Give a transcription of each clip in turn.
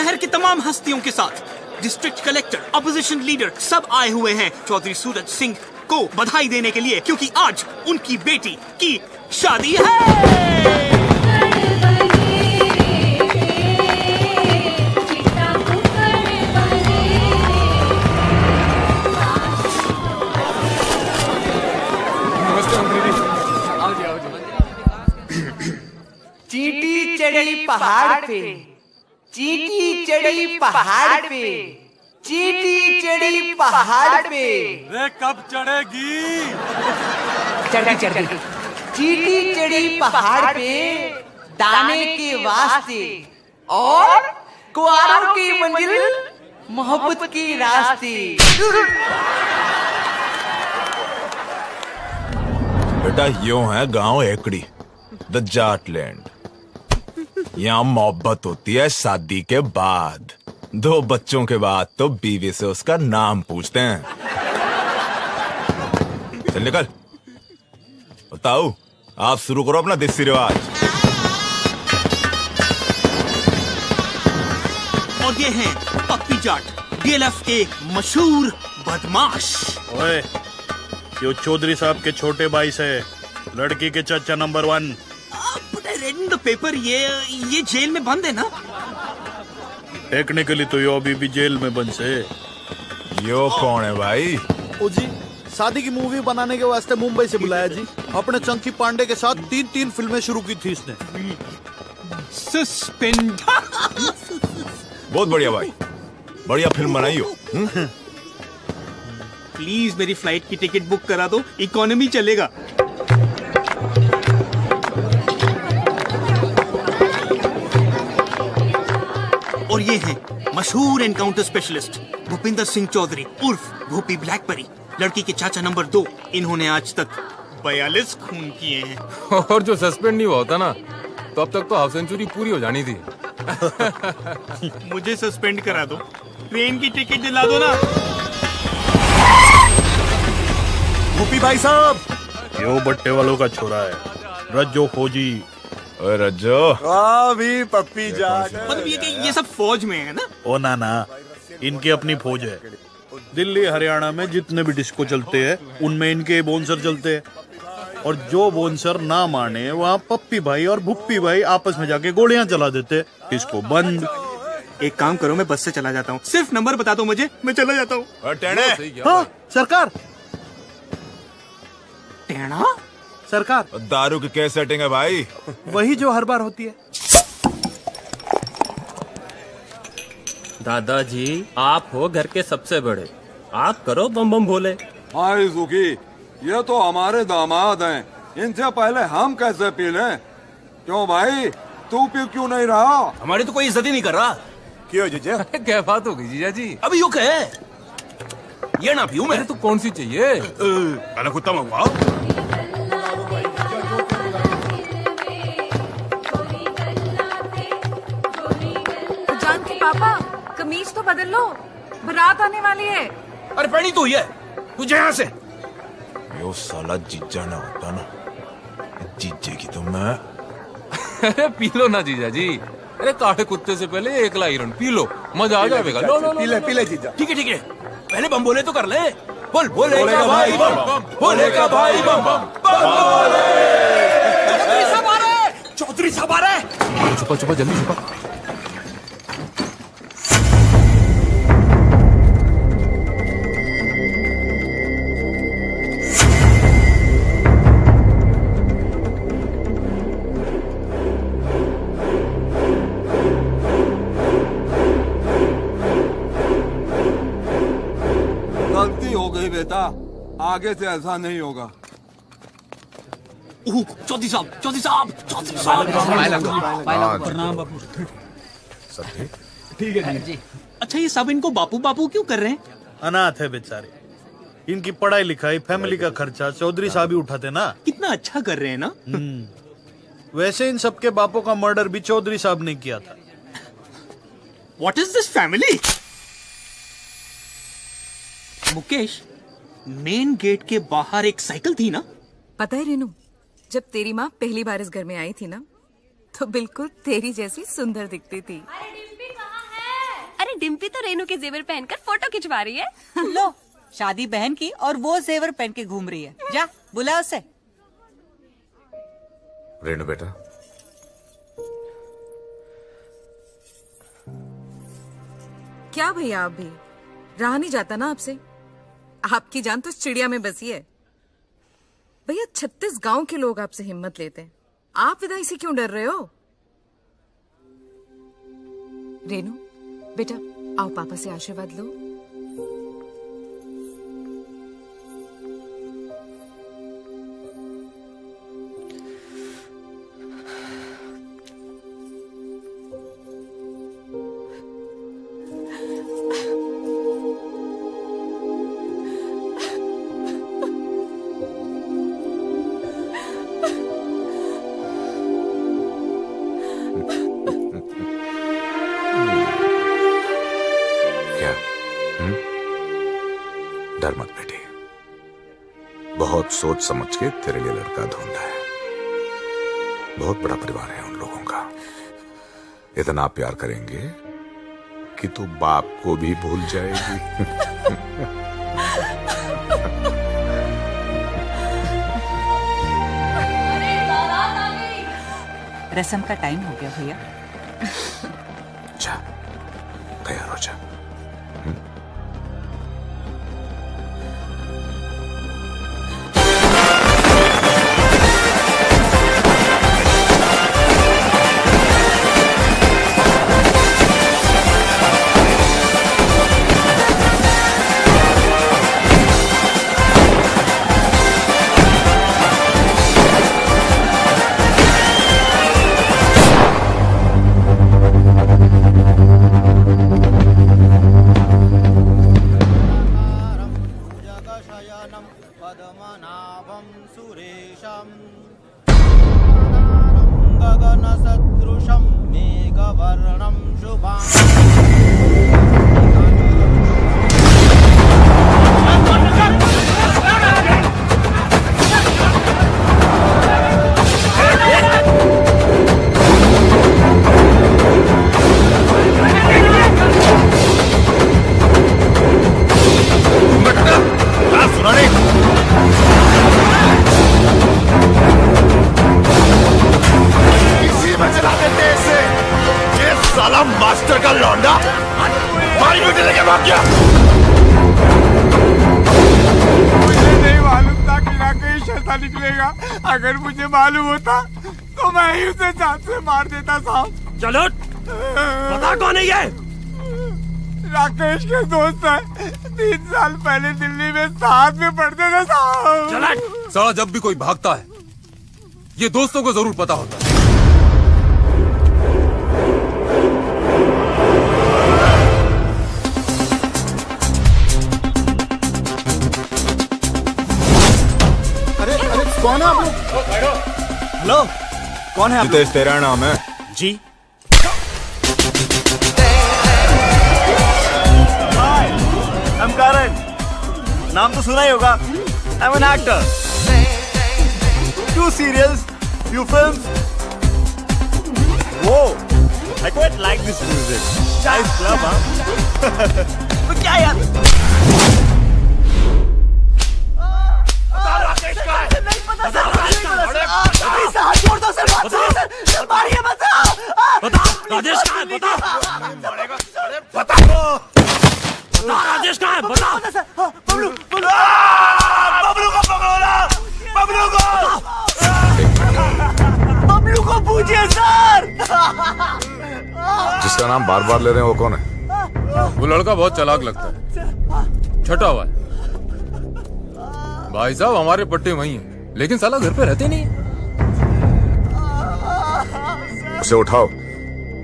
शहर के तमाम हस्तियों के साथ डिस्ट्रिक्ट कलेक्टर, अपोजिशन लीडर सब आए हुए हैं चौधरी सूरज सिंह को बधाई देने के लिए, क्योंकि आज उनकी बेटी की शादी है। चींटी चढ़ी पहाड़ पे, चींटी चढ़ी पहाड़ पे, चींटी चढ़ी पहाड़ पे। रे कब चढ़ेगी? चढ़ी चढ़ी चींटी चढ़ी पहाड़ पे दाने के वास्ते और कुआरों की मंजिल मोहब्बत के रास्ते। बेटा यूं है गांव एकड़ी, द जाट लैंड। यहाँ मोहब्बत होती है शादी के बाद, 2 बच्चों के बाद तो बीवी से उसका नाम पूछते हैं। चल निकल। बताओ, आप शुरू करो अपना देसी रिवाज। और ये हैं पप्पी जाट, डीएलएफ के मशहूर बदमाश। ओए, यो चौधरी साहब के छोटे भाई से लड़की के चाचा number 1। But I read in the paper, ये जेल में बंद है ना? टेक्निकली तो यो अभी भी जेल में बंद से। यो कौन है भाई? ओ जी, शादी की मूवी बनाने के वास्ते मुंबई से बुलाया जी। अपने चंकी पांडे के साथ 3 फिल्में शुरू की थी इसने। सस्पेंड। बहुत बढ़िया भाई, बढ़िया फिल्म बनाई हो। प्लीज मेरी फ्लाइट की टिकट बुक करा दो, इकोनॉमी चलेगा। और ये हैं मशहूर एनकाउंटर स्पेशलिस्ट भूपिंदर सिंह चौधरी उर्फ भूपी ब्लैकबेरी, लड़की के चाचा नंबर 2। इन्होंने आज तक 42 खून किए हैं। और जो सस्पेंड नहीं हुआ होता ना, तो अब तक तो हाफ सेंचुरी पूरी हो जानी थी। मुझे सस्पेंड करा दो, ट्रेन की टिकट दिला दो ना। भूपी भाई साहब, यो बट्टे वालों का छोरा है, रज्जो फौजी। ओए रज्जो, भी पप्पी जाट। मतलब ये सब फौज में है ना? ओ ना, इनकी अपनी फौज है। दिल्ली हरियाणा में जितने भी डिस्को चलते हैं उनमें इनके बोनसर चलते हैं। और जो बोनसर ना माने वहाँ पप्पी भाई और भुप्पी भाई आपस में जाके गोलियां चला देते। इसको बंद। एक काम करो, मैं बस से चला जाता हूँ, सिर्फ नंबर बता दो मुझे, मैं चला जाता हूँ। टेढ़े। हाँ सरकार, टेढ़ा? सरकार दारू की क्या सेटिंग है भाई? वही जो हर बार होती है। दादाजी, आप हो घर के सबसे बड़े, आप करो बम बम भोले। हाय सुखी, ये तो हमारे दामाद हैं, इनसे पहले हम कैसे पी लें? क्यों भाई, तू पी क्यों नहीं रहा? हमारी तो कोई इज्जत ही नहीं कर रहा। क्यों जीजा? क्या बात हो गई जीजा जी? अभी यू कहे ये ना पीऊं मैं। तो कौन सी चाहिए? पहले कुत्ता मंगवाओ। जान के पापा, कमीज तो बदल लो, बारात आने वाली है। अरे पहनी तो ही है, तुझे यहाँ से। यो साला जीजा ना होता ना, जीजे की तो मैं। अरे पी लो ना जीजा जी। अरे काढ़े कुत्ते से पहले 1 लाइरन पी लो, मजा आ जाएगा। लो लो पी ले जीजा। ठीक है, पहले बम बोले तो कर ले। बोल बोलेगा भाई बम, बोलेगा भाई बम बम बोले। चौधरी साहब आ रहे। छुपा जल्दी छुपा। गलती हो गई बेटा, आगे से ऐसा नहीं होगा। चौधरी साहब। ठीक है जी। अच्छा, ये सब इनको बापू बापू क्यों कर रहे हैं? अनाथ है बेचारे, इनकी पढ़ाई लिखाई फैमिली का खर्चा चौधरी साहब ही उठाते ना। कितना अच्छा कर रहे हैं ना। वैसे इन सबके बापों का मर्डर भी चौधरी साहब ने किया था। What is this family? Mukesh, main gate के बाहर एक साइकिल थी ना? पता है रेनू, जब तेरी माँ पहली बार इस घर में आई थी ना, तो बिल्कुल तेरी जैसी सुंदर दिखती थी। डिम्पी तो रेनू के जेवर पहनकर फोटो खिंचवा रही है। लो, शादी बहन की और वो जेवर पहन के घूम रही है। जा बुला उसे। रेनू बेटा, क्या भैया, आप भी रहा नहीं जाता ना आपसे। आपकी जान तो इस चिड़िया में बसी है। भैया 36 गांव के लोग आपसे हिम्मत लेते हैं, आप विदाई से क्यों डर रहे हो? रेनू बेटा, आओ पापा से आशीर्वाद लो। डर मत बेटी, बहुत सोच समझ के तेरे लिए लड़का ढूंढा है। बहुत बड़ा परिवार है उन लोगों का, इतना प्यार करेंगे कि तू बाप को भी भूल जाएगी। रस्म का टाइम हो गया भैया। जा, तैयार हो जा। मास्टर का लौंडा हमारी बेटी लेके भाग गया। मुझे नहीं मालूम था कि राकेश ऐसा निकलेगा। अगर मुझे मालूम होता तो मैं ही उसे जान से मार देता साहब। चलो पता कौन है ये? राकेश के दोस्त है, 3 साल पहले दिल्ली में साथ में पढ़ते थे साहब। साला जब भी कोई भागता है ये दोस्तों को जरूर पता होता है। कौन है आप लोग? हेलो, कौन है आप लोग? जितेश तेरा नाम है? जी। Hi, I am Karan. नाम तो सुना ही होगा। I am an actor. 2 serials, few films. Whoa, I quite like this music. Nice club, हाँ? तो क्या यार? राजेश कहाँ है? बता। बता राजेश कहाँ है? बता। बबलू को पकड़ो ना, बबलू को पूछिए सर। जिसका नाम बार बार ले रहे हैं वो कौन है? वो लड़का बहुत चालाक लगता है, छटा हुआ है। भाई साहब हमारे पट्टे वही हैं, लेकिन साला घर पे रहते नहीं। उसे उठाओ।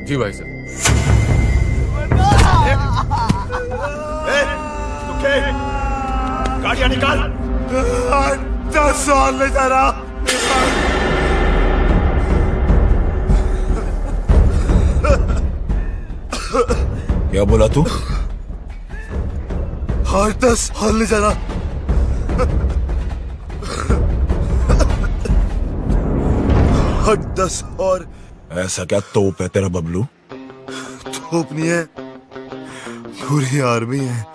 जी भाई साहब। गाड़ियां निकाल। 10 साल ले जा रहा। क्या बोला तू? हर 10 साल ले जाना। हर 10 और। ऐसा क्या तोप है तेरा बबलू? तोप नहीं है, पूरी आर्मी है।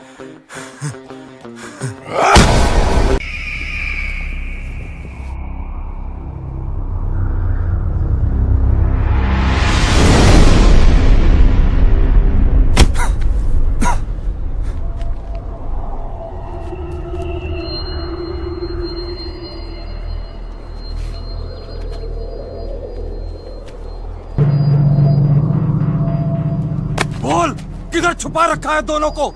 बोल, किधर छुपा रखा है दोनों को?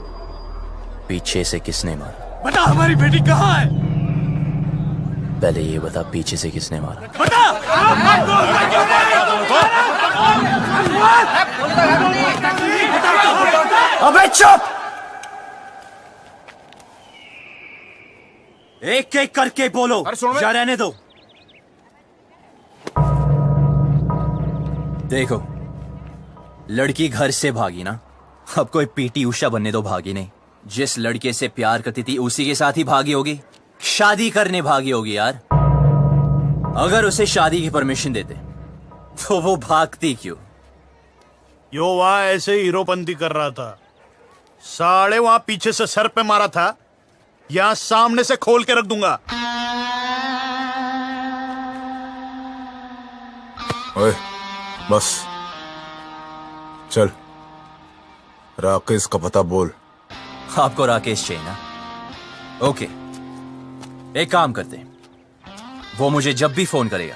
पीछे से किसने मारा? बता, हमारी बेटी कहाँ है? पहले ये बता, पीछे से किसने मारा? बता! अबे चुप! एक एक करके बोलो, या रहने दो। देखो, लड़की घर से भागी ना, अब कोई पीटी उषा बनने दो भागी नहीं। जिस लड़के से प्यार करती थी उसी के साथ ही भागी होगी, शादी करने भागी होगी यार। अगर उसे शादी की परमिशन देते तो वो भागती क्यों? यो वहां ऐसे हीरोपंती कर रहा था, साले वहां पीछे से सर पे मारा था, यहां सामने से खोल के रख दूंगा। ओए, बस चल, राकेश का पता बोल। आपको राकेश चाहिए ना? ओके, एक काम करते हैं, वो मुझे जब भी फोन करेगा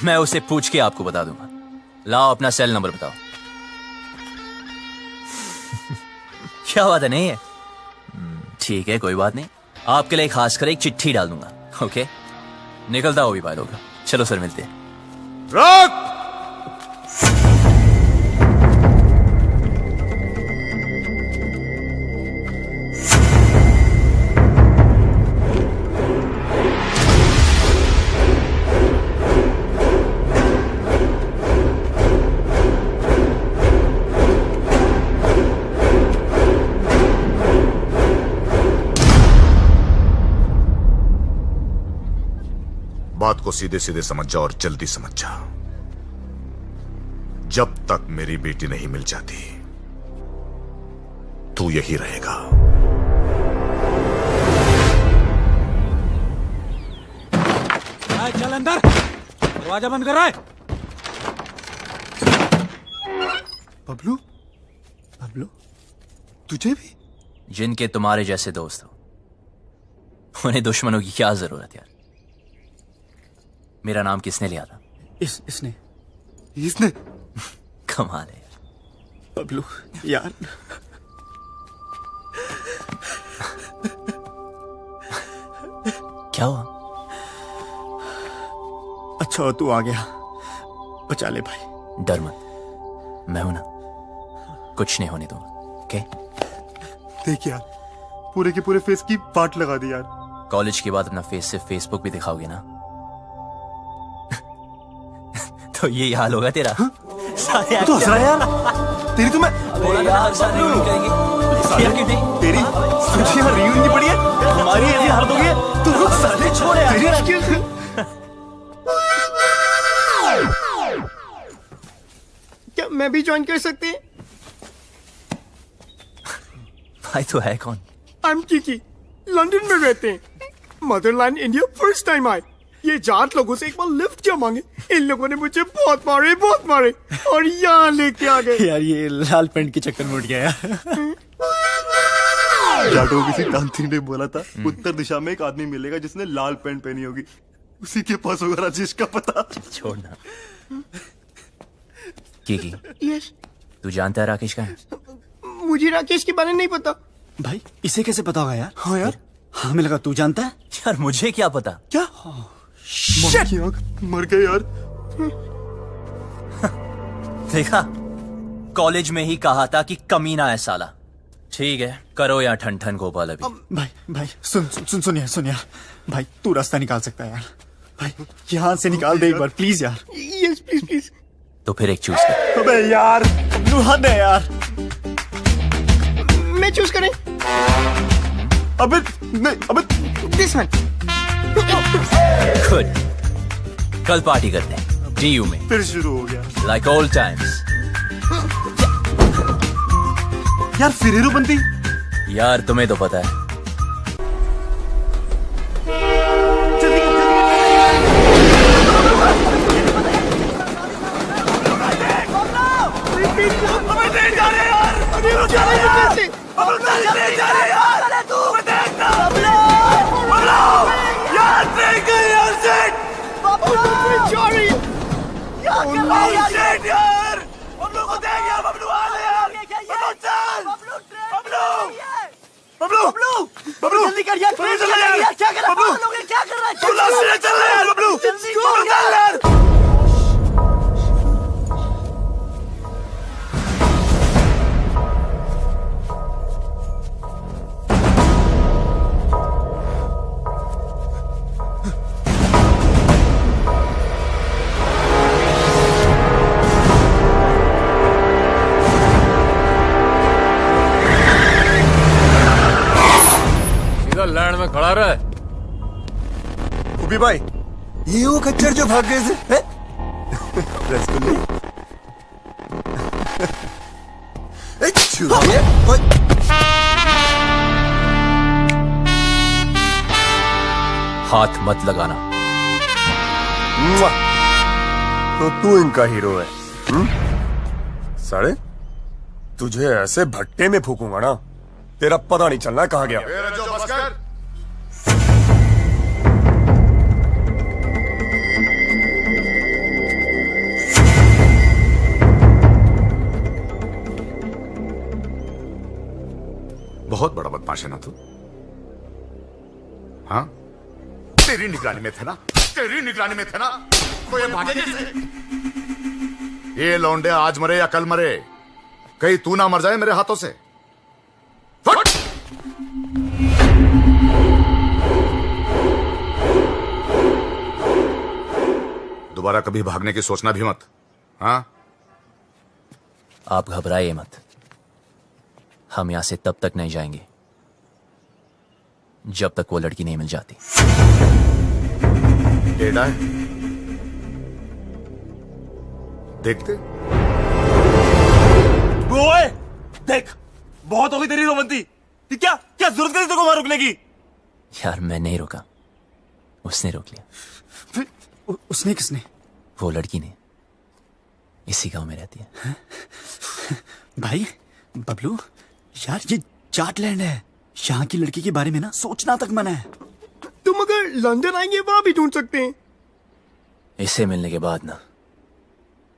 मैं उसे पूछ के आपको बता दूंगा। लाओ अपना सेल नंबर बताओ। क्या बात है, नहीं है? ठीक है, कोई बात नहीं, आपके लिए खास कर एक चिट्ठी डाल दूंगा। ओके, निकलता हो भी बात होगा। चलो सर, मिलते हैं। रोक! बात को सीधे सीधे समझ जा और जल्दी समझ जा। जब तक मेरी बेटी नहीं मिल जाती तू यही रहेगा। चल अंदर, दरवाजा बंद कर रहा है। बबलू, बबलू, तुझे भी? जिनके तुम्हारे जैसे दोस्त हो उन्हें दुश्मनों की क्या जरूरत यार? मेरा नाम किसने लिया था? इसने कमाल है यार। बबलू यार, क्या हुआ? अच्छा तू आ गया, बचा ले भाई। डर मत, मैं हूं ना, कुछ नहीं होने दूंगा। ओके? देख यार, पूरे के पूरे फेस की पाट लगा दी यार। कॉलेज के बाद अपना फेस से फेसबुक भी दिखाओगे ना तो यही हाल होगा तेरा। सारे तो हंस रहा है यार, तेरी तो मैं यार सारे रियूनियन करेंगे यार, क्यों नहीं? तेरी सोची यार रियूनियन नहीं पड़ी है, हमारी ऐसी हालत हो गई है। तू रुक साले, छोड़ यार। क्या मैं भी ज्वाइन कर सकते हैं? भाई तो है कौन? आई एम किकी, लंदन में रहते हैं। मदरलैंड इंडिया फर्स्ट टाइम आए। ये जाट लोगों से एक बार लिफ्ट क्या मांगे, इन लोगों ने मुझे बहुत मारे और यहाँ लेके आ गए। यार ये लाल पेंट के चक्कर में उठ गया यार। जाटों किसी तांत्रिक ने बोला था उत्तर दिशा में एक आदमी मिलेगा जिसने लाल पेंट पहनी होगी, उसी के पास होगा राजेश का पता। छोड़ना। किकी, यस, तू जानता है राकेश का है? मुझे राकेश के बारे में नहीं पता। भाई इसे कैसे पता होगा यार? हाँ यार, हमें लगा तू जानता है। यार मुझे क्या पता? क्या? मर गए यार। देखा, कॉलेज में ही कहा था कि कमीना है साला। ठीक है, करो या ठन ठन गोपाल अभी। भाई सुन यार, भाई तू रास्ता निकाल सकता है यार। भाई यहाँ से निकाल दे एक बार प्लीज यार। Yes please. तो फिर एक चूज कर। अबे यार, हद है यार। मैं चूज करें? अबे दिस वन। गुड, कल पार्टी करते हैं डीयू में। फिर शुरू हो गया लाइक ओल्ड टाइम्स। यार फिर हीरो बनती। यार तुम्हें तो पता है। बबलू जल्दी कर यार, क्या कर रहा है? क्या कर रहा है? तू लास्ट से चल रहा है बबलू, जल्दी कर यार। लैंड में खड़ा रहा है। उबी भाई, ये वो खच्चर जो भाग गए थे। रसगुल्ले। हाथ मत लगाना। तो तू इनका हीरो है? साले तुझे ऐसे भट्टे में फूकूंगा ना, तेरा पता नहीं चलना कहाँ गया। बहुत बड़ा बदमाश है ना तू? हाँ, तेरी निगरानी में थे ना, तेरी निगरानी में थे ना, तो ये भागे कैसे? ये लौंडे आज मरे या कल मरे, कहीं तू ना मर जाए मेरे हाथों से। फट! दोबारा कभी भागने की सोचना भी मत। हाँ, आप घबराइए मत, हम यहां से तब तक नहीं जाएंगे जब तक वो लड़की नहीं मिल जाती। टेढ़ा है, देखते। ओए, देख, बहुत हो गई तेरी रोमंती। क्या क्या जरूरत है तेरे को वहां रुकने की? यार मैं नहीं रुका, उसने रोक लिया। उसने किसने? वो लड़की ने, इसी गांव में रहती है। भाई बबलू, यार ये जाटलैंड है, यहाँ की लड़की के बारे में ना सोचना तक मना है। तुम अगर लंदन आएंगे वहां भी ढूंढ सकते हैं। इससे मिलने के बाद ना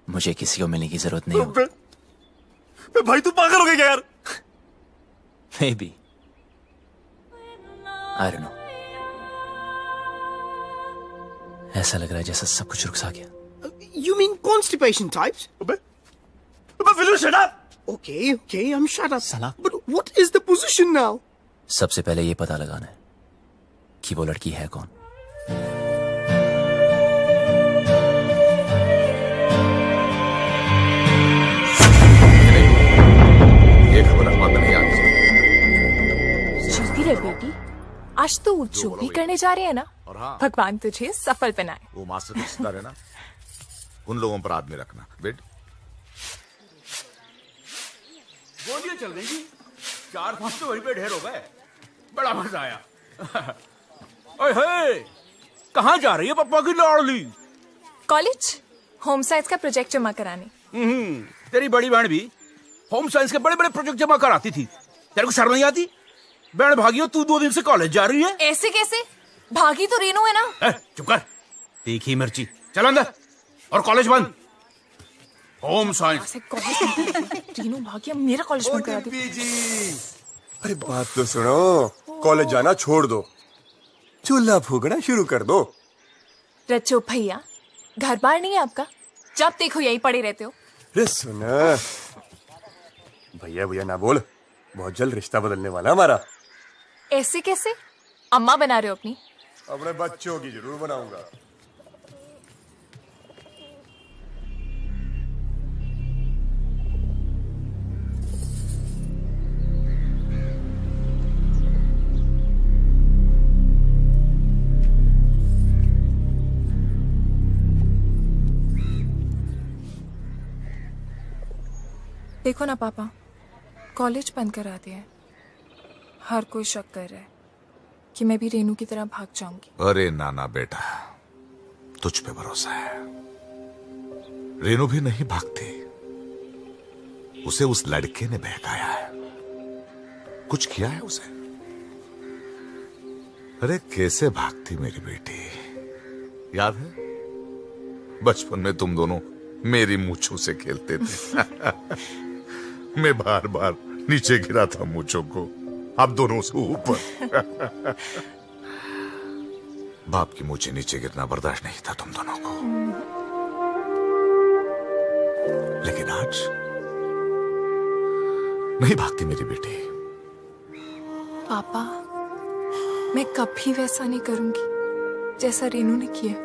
मुझे किसी को मिलने की जरूरत नहीं होगी। भाई तू पागल हो गया क्या यार? Maybe. I don't know. ऐसा लग रहा है जैसा सब कुछ रुक सा गया। You mean constipation types? Will you shut up? Okay, I'm shut up. Salah. But what is the position now? सबसे पहले ये पता लगाना है कि वो लड़की है कौन। ये खबर अखबार में नहीं आनी चलती रहे बेटी, आज तो जो भी करने जा रहे हैं ना, भगवान तुझे सफल बनाए। वो मास्टर के सितारे ना, उन लोगों पर आदमी रखना। बेट गोलियां चल गई, 4-5 तो वहीं पे ढेर हो गए। बड़ा मजा आया। ओए, कहाँ जा रही है पप्पा की लाडली? कॉलेज होम साइंस का प्रोजेक्ट जमा कराने। तेरी बड़ी बहन भी होम साइंस के बड़े बड़े प्रोजेक्ट जमा कराती थी, तेरे को शर्म नहीं आती? बहन भागियो, तू 2 दिन से कॉलेज जा रही है। ऐसे कैसे? भागी तो रेनू है ना। चुप कर, तीखी मिर्ची। चल अंदर, और कॉलेज बंद। Home science. रेनू भागी, अब मेरा कॉलेज बंद करा दी। अरे बात तो सुनो, कॉलेज जाना छोड़ दो, चूल्हा फूकना शुरू कर दो। रचो भैया, घर बार नहीं है आपका? जब देखो यही पड़े रहते हो। अरे सुना, भैया भैया ना बोल, बहुत जल्द रिश्ता बदलने वाला हमारा। ऐसे कैसे? अम्मा बना रहे हो अपनी? अपने बच्चों की जरूर बनाऊंगा। देखो ना पापा, कॉलेज बंद करा दिया है। हर कोई शक कर रहा है कि मैं भी रेनू की तरह भाग जाऊंगी। अरे नाना बेटा, तुझ पे भरोसा है। रेनू भी नहीं भागती, उसे उस लड़के ने बहकाया है, कुछ किया है उसे। अरे कैसे भागती मेरी बेटी, याद है बचपन में तुम दोनों मेरी मूंछों से खेलते थे। मैं बार बार नीचे गिरा था मूंछों को, आप दोनों से ऊपर। बाप की मूंछें नीचे गिरना बर्दाश्त नहीं था तुम दोनों को, लेकिन आज नहीं भागती मेरी बेटी। पापा, मैं कभी वैसा नहीं करूंगी जैसा रेनू ने किया।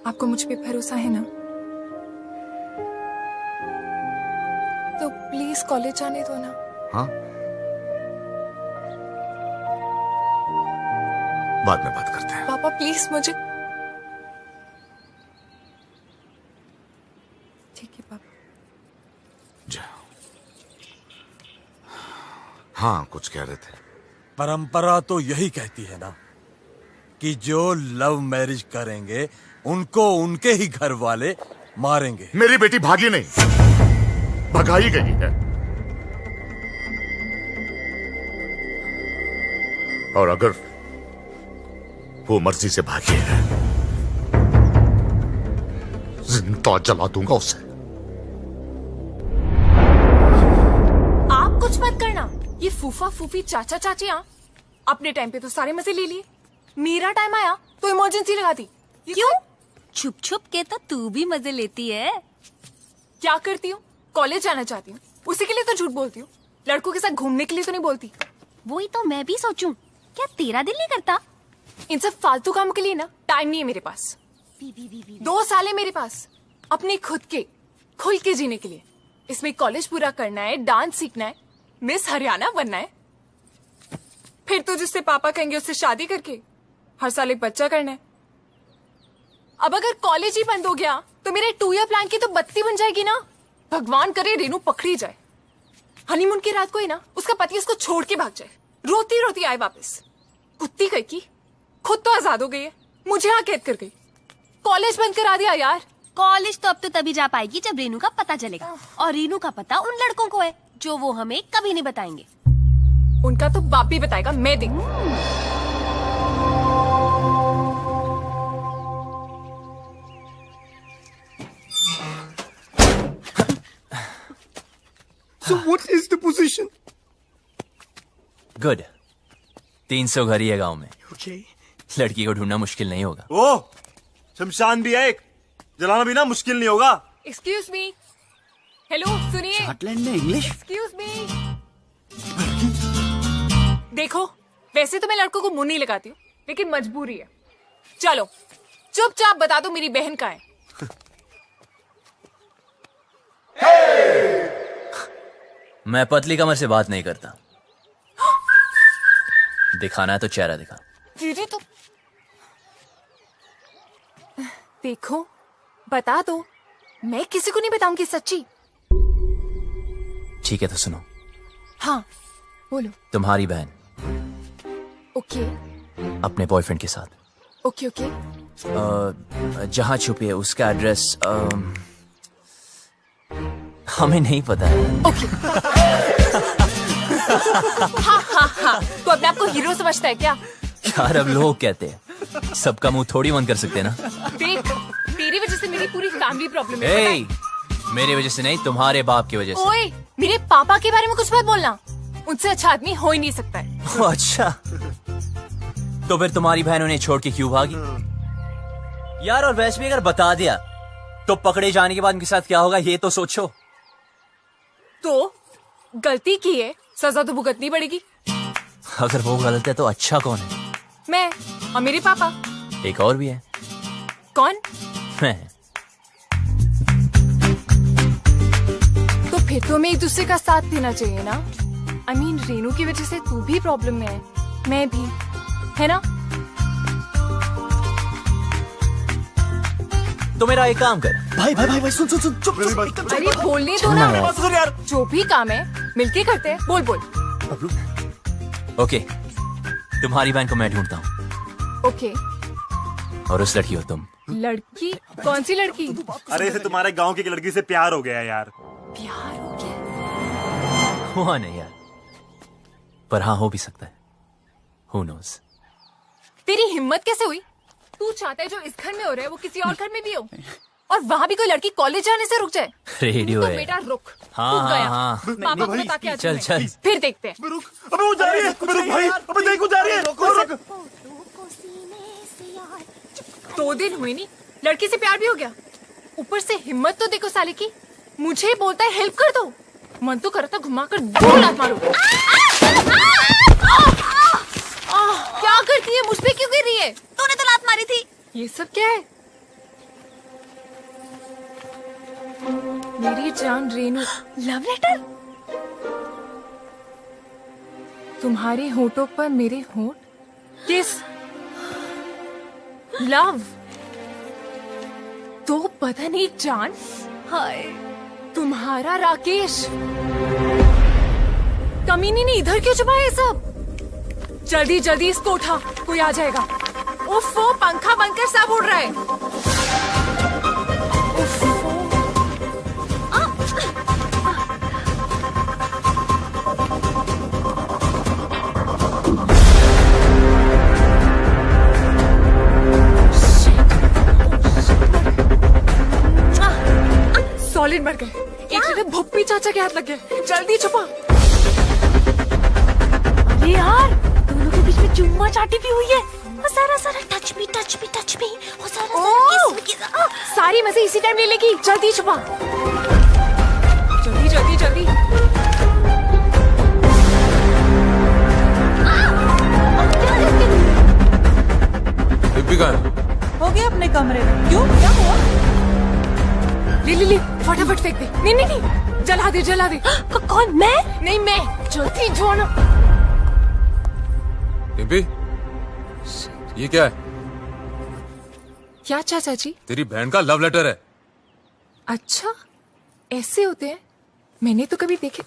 आपको मुझ पे भरोसा है ना? तो प्लीज कॉलेज जाने दो ना। हाँ, बाद में बात करते हैं। पापा प्लीज मुझे। ठीक है पापा। हाँ, कुछ कह रहे थे। परंपरा तो यही कहती है ना कि जो लव मैरिज करेंगे उनको उनके ही घर वाले मारेंगे। मेरी बेटी भागी नहीं, भगाई गई है। और अगर वो मर्जी से भागी है, जिंदा जला दूंगा उसे। आप कुछ मत करना। ये फूफा फूफी चाचा चाचियां अपने टाइम पे तो सारे मजे ले लिए, मेरा टाइम आया तो इमरजेंसी लगा दी। क्यों? छुप छुप के तो तू भी मजे लेती है। क्या करती हूँ? कॉलेज जाना चाहती हूँ, उसी के लिए तो झूठ बोलती हूँ। लड़कों के साथ घूमने के लिए तो नहीं बोलती। वही तो मैं भी सोचूं, क्या तेरा दिल नहीं करता? इन सब फालतू काम के लिए ना टाइम नहीं है मेरे पास। 2 साल है मेरे पास अपने खुद के खुल के जीने के लिए। इसमें कॉलेज पूरा करना है, डांस सीखना है, मिस हरियाणा बनना है, फिर तो जिससे पापा कहेंगे उससे शादी करके हर साल एक बच्चा करना है। अब अगर कॉलेज ही बंद हो गया तो मेरे 2 ईयर प्लान की तो बत्ती बन जाएगी ना। भगवान करे रेनू पकड़ी जाए, हनीमून की रात को ही ना उसका पति उसको छोड़ के भाग जाए, रोती रोती आए वापस। कुत्ती कहीं की खुद तो आजाद हो गई है, मुझे यहाँ कैद कर गई। कॉलेज बंद करा दिया यार। कॉलेज तो अब तो तभी जा पाएगी जब रेनू का पता चलेगा, और रेनू का पता उन लड़कों को है जो वो हमें कभी नहीं बताएंगे। उनका तो बाप भी बताएगा, मैं देखूं। So what is the position? Good. 300 घर ही है गांव में। लड़की को ढूंढना मुश्किल नहीं होगा। ओ, शमशान भी है एक, जलाना भी ना मुश्किल नहीं होगा। एक्सक्यूज मी, हेलो सुनिए। स्कॉटलैंड में इंग्लिश? Excuse me. देखो, वैसे तो मैं लड़कों को मुंह नहीं लगाती हूँ, लेकिन मजबूरी है। चलो चुपचाप बता दो मेरी बहन कहाँ है। मैं पतली कमर से बात नहीं करता। दिखाना है तो चेहरा दिखा। दीदी तो देखो, बता दो, मैं किसी को नहीं बताऊंगी सच्ची। ठीक है तो सुनो। हाँ बोलो। तुम्हारी बहन ओके अपने बॉयफ्रेंड के साथ ओके ओके जहां छुपी है उसका एड्रेस हमें नहीं पता है। ओके हाँ हाँ हाँ, तो अपने आप को हीरो समझता है क्या? यार अब लोग कहते हैं, सबका मुंह थोड़ी बंद कर सकते हैं ना। देख, तेरी वजह से मेरी पूरी फैमिली प्रॉब्लम है। ए, मेरे वजह से नहीं, तुम्हारे बाप की वजह से। ओए, मेरे पापा के बारे में कुछ मत बोलना, उनसे अच्छा आदमी हो ही नहीं सकता है। अच्छा, तो फिर तुम्हारी बहन उन्हें छोड़ के क्यों भागी? यार और वैसे भी अगर बता दिया तो पकड़े जाने के बाद उनके साथ क्या होगा ये तो सोचो। तो गलती की है, सजा तो भुगतनी पड़ेगी। अगर वो गलत है तो अच्छा कौन है? मैं और मेरे पापा। एक और भी है। कौन? मैं। तो फिर तो हमें एक दूसरे का साथ देना चाहिए ना। I mean, रेनू की वजह से तू भी प्रॉब्लम में है, मैं भी, है ना? तो मेरा एक काम कर। भाई भाई भाई भाई सुन सुन सुन चुप अरे बोलने दो ना। सुन यार, जो भी काम है मिलके करते हैं। बोल बोल। ओके, तुम्हारी बहन को मैं ढूंढता हूँ ओके। और उस लड़की हो तुम। लड़की? कौन सी लड़की? अरे इसे तुम्हारे गांव की एक लड़की से प्यार हो गया यार। प्यार हो गया? हुआ नहीं यार, पर हाँ हो भी सकता है। Who knows? तेरी हिम्मत कैसे हुई? तू चाहता है जो इस घर में हो रहा है वो किसी और घर में भी हो, और वहाँ भी कोई लड़की कॉलेज जाने से रुक जाए? रेडियो तो है। बेटा रुक। हाँ, रुक हाँ, गया। हाँ। पापा को बता के चल, चल। फिर देखते हैं। अबे वो जा रही है, अबे रुक भाई, अबे देख वो जा रही है। रुक। 2 दिन हुए नहीं, लड़की से प्यार भी हो गया। ऊपर से हिम्मत तो देखो साले की, मुझे बोलता है हेल्प कर दो। मन तो करता घुमा कर 2 लात मारो। क्या करती है? मुझ पे क्यों गिर रही है? तूने तो लात मारी थी। ये सब क्या है? मेरी जान रेनू। Love letter? तुम्हारे होठों पर मेरे होठ, किस, लव। तो पता नहीं जान। हाय, तुम्हारा राकेश। कमीनी ने इधर क्यों छुपाया ये सब? जल्दी जल्दी इसको उठा, कोई आ जाएगा। उफ, वो पंखा बनकर सब उड़ रहा है। उफ, सॉलिड मर गए। एक मिनट, भुप्पी चाचा के हाथ लग गए। जल्दी छुपा। अरे यार, दोनों के बीच में चुम्मा चाटी भी हुई है। और सारा touch me touch me touch me. और सारा किस। सारी मजे इसी टाइम ले लेगी। जल्दी छुपा, जल्दी जल्दी जल्दी। हो गया अपने कमरे में। क्यों, क्या हुआ? ले फटाफट फेंक दे। नहीं नहीं नहीं, जला दे जला दे। कौन? मैं? नहीं मैं। जल्दी जो ना। डिम्पी, ये क्या है? क्या चाचा जी? तेरी बहन का लव लेटर है। अच्छा, ऐसे होते हैं? मैंने तो कभी देखे।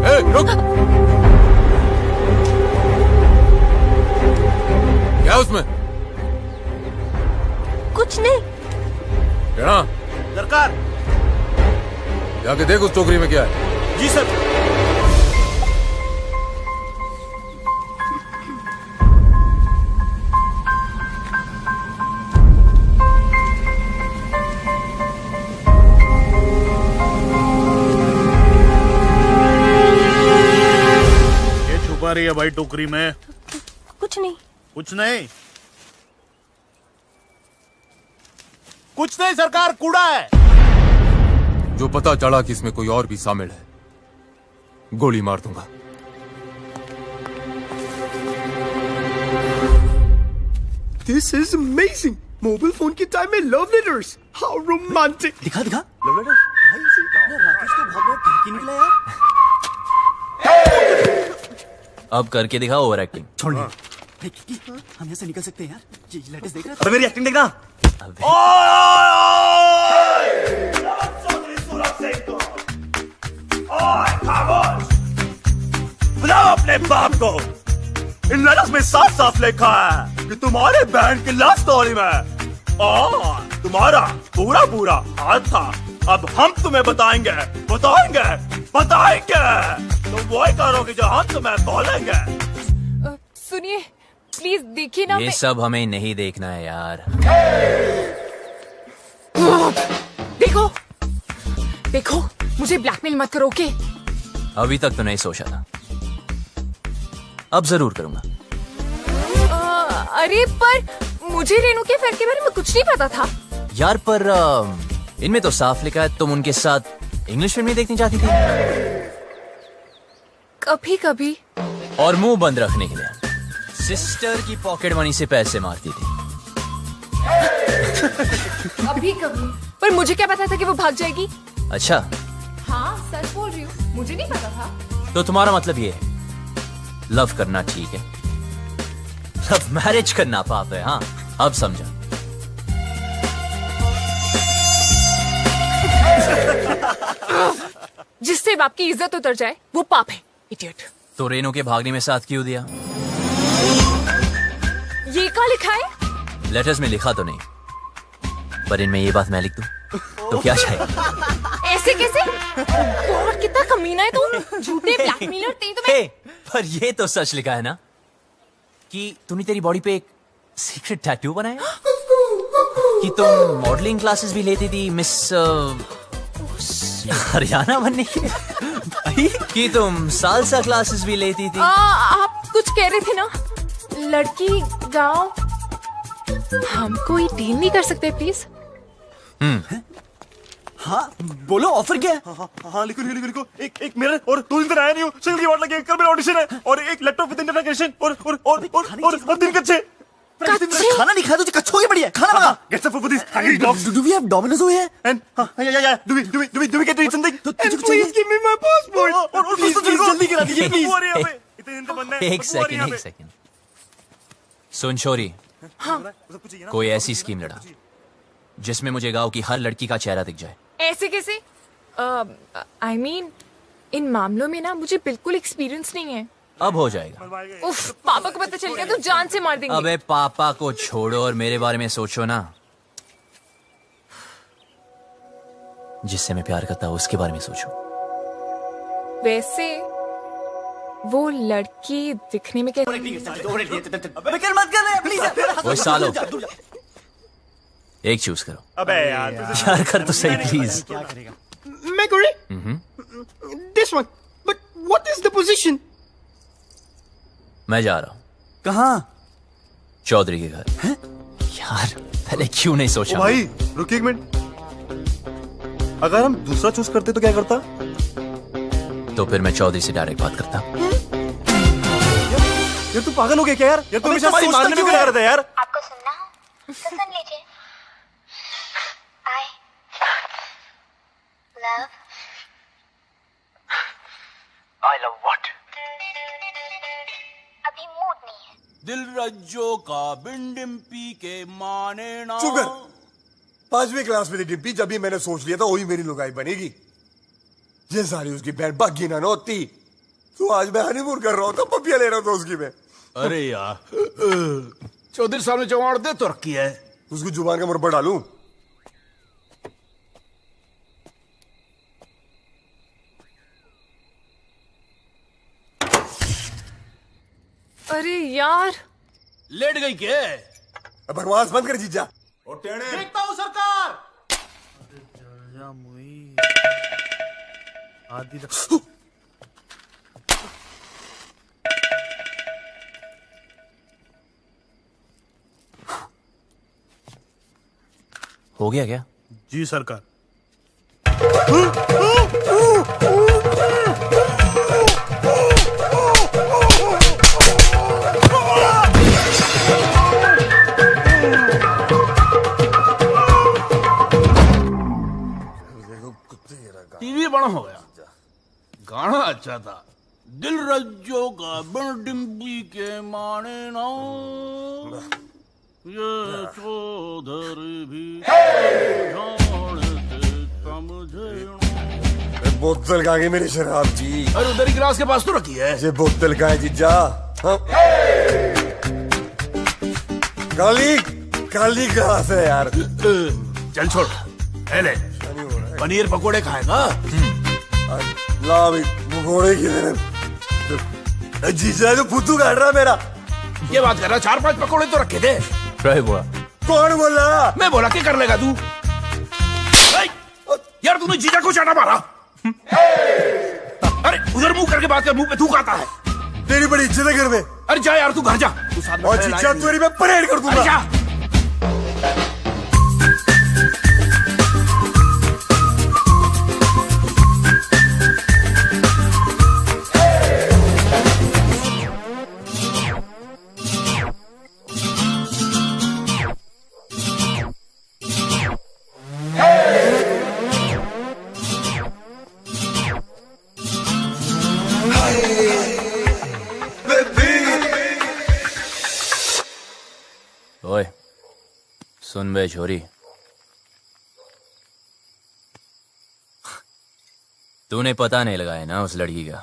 ए, रुक। क्या उसमें? कुछ नहीं। क्या? सरकार। जाके देख उस टोकरी में क्या है। जी सर। ये छुपा रही है भाई टोकरी में? कुछ नहीं। कुछ नहीं? कुछ नहीं सरकार, कूड़ा है। जो पता चला कि इसमें कोई और भी शामिल है, गोली मार दूंगा। This is amazing. Mobile phone के टाइम में लव लेटर्स। How romantic. दिखा दिखा लव लेटर। भाई ये राकेश तो भाग के निकला यार। अब करके दिखा ओवर एक्टिंग। छोड़। हम यहाँ से निकल सकते हैं यार। ये लेटेस्ट देख रहा है। अबे मेरी एक्टिंग देखना। बुलाओ अपने बाप को। इन लेटर्स में साफ साफ लिखा है कि तुम्हारे बहन की लव स्टोरी में तुम्हारा पूरा पूरा हाथ था। अब हम तुम्हें बताएंगे बताएंगे बताएंगे। तुम वही करोगे जो हम तुम्हें बोलेंगे। सुनिए प्लीज, देखिए ना। ये सब हमें नहीं देखना है यार। देखो देखो, मुझे ब्लैकमेल मत करो। ओके? अभी तक तो नहीं सोचा था, अब जरूर करूंगा। अरे पर मुझे रेनू के अफेयर के बारे में कुछ नहीं पता था यार। पर इनमें तो साफ लिखा है तुम उनके साथ इंग्लिश फिल्में देखनी चाहती थी। कभी कभी। और मुंह बंद रखने के लिए सिस्टर की पॉकेट मनी से पैसे मारती थी। कभी कभी। पर मुझे क्या पता था कि वो भाग जाएगी। अच्छा, हाँ सच बोल रही हूँ। मुझे नहीं पता था। तो तुम्हारा मतलब ये है लव करना ठीक है, लव मैरिज करना पाप है। हाँ अब समझा। जिससे बाप की इज्जत उतर जाए वो पाप है, इडियट। तो रेनू के भागने में साथ क्यों दिया? ये क्या लिखा है? लेटर्स में लिखा तो नहीं, पर इनमें ये बात मैं लिख दूं तो क्या चाहिए? ऐसे कैसे? और कितना कमीना है तू, झूठे ब्लैकमेलर। तेरी तो मैं पर ये तो सच लिखा है ना कि तूने तेरी बॉडी पे एक सीक्रेट टैटू बनाया, कि तुम मॉडलिंग क्लासेस भी लेती थी मिस हरियाणा बनने के लिए, कि तुम सालसा क्लासेस भी लेती थी। आप कुछ कह रहे थे ना, लड़की गांव। हम कोई डील नहीं कर सकते प्लीज? हाँ बोलो, ऑफर क्या है? हाँ लिखो लिखो लिखो। एक मिरर और 2 दिन तक आया नहीं हो, सिंगल की वाट लगी, कल मेरा ऑडिशन है, और एक लैपटॉप विद इंटरनेशन और 3 कच्चे। खाना नहीं खाया तुझे, कच्चों की बढ़िया खाना मंगा। Get some food for these hungry dogs. Do we have Domino's over here? And yeah. Do we get to eat something? Please give me my passport. और Please, जल्दी करा दीजिए प्लीज। वो आ रही है यहाँ पे। इतने दिन से बनना है। एक सेकंड सुन छोरी, कोई ऐसी स्कीम लड़ा जिसमें मुझे गांव की हर लड़की का चेहरा दिख जाए। ऐसे कैसे? I mean, इन मामलों में ना मुझे बिल्कुल एक्सपीरियंस नहीं है। अब हो जाएगा। उफ, पापा को पता चल गया तो जान से मार देंगे। अबे पापा को छोड़ो और मेरे बारे में सोचो ना। जिससे मैं प्यार करता हूँ उसके बारे में सोचो। वैसे वो लड़की दिखने में कैसी? मत कर प्लीज। वो सालो एक चूज करो। अबे यार कर तो सही please. Meguri? This one. But what is the position? मैं जा रहा हूँ। कहाँ? चौधरी के घर। यार पहले क्यों नहीं सोचा? भाई रुकिए एक मिनट, अगर हम दूसरा चूज करते तो क्या करता? तो फिर मैं चौधरी से डायरेक्ट बात करता। यार तू पागल हो गया क्या यार? तू हमेशा हमारी मारने में क्या करता है यार? आपको सुनना हो तो सुन लीजिए। I love what? अभी मूड नहीं है। दिल रज्जो का बिन डिम्पी के माने ना। चुप कर। 5वीं क्लास में थी डिम्पी, जब भी मैंने सोच लिया था वही मेरी लुगाई बनेगी। ये सारी उसकी बहन बागी ना होती तो आज मैं हनीमून कर रहा होता, पपिया ले रहा था उसकी मैं। अरे यार चौधरी साहब ने चौड़ दे तो रखी है। उसकी जुबान का मुरब्बा डालूं? अरे यार लेट गई क्या? बकवास बंद कर जीजा। देखता हूँ सरकार। हो गया क्या? जी सरकार। टीवी बड़ा हो गया, गाना अच्छा था। दिल रज्जो का बिन डिम्पी के माने ना, ये चौधरी भी जानते समझे ना। बोतल कहाँ गई मेरी शराब जी? अरे उधर ही गिलास के पास तो रखी है। ये बोतल कहाँ है जीजा? काली काली गिलास है यार। चल छोड़, ले पनीर पकोड़े खाएगा? ला भाई पकोड़े किधर? जीजा तो फुतू काट रहा मेरा। ये बात कर रहा, 4-5 पकोड़े तो रखे थे। बोला कौन बोला? मैं बोला, क्या कर लेगा तू? यार तूने जीजा को चाटा मारा। अरे उधर मुंह करके बात कर, मुंह पे थूक आता है। तेरी बड़ी इज्जत है घर में। अरे जा यार, तू घर जा। तू साथ में और जीजा तेरी मैं परेड कर दूंगा। जा। सुन बे छोरी, तूने पता नहीं लगाया ना उस लड़की का?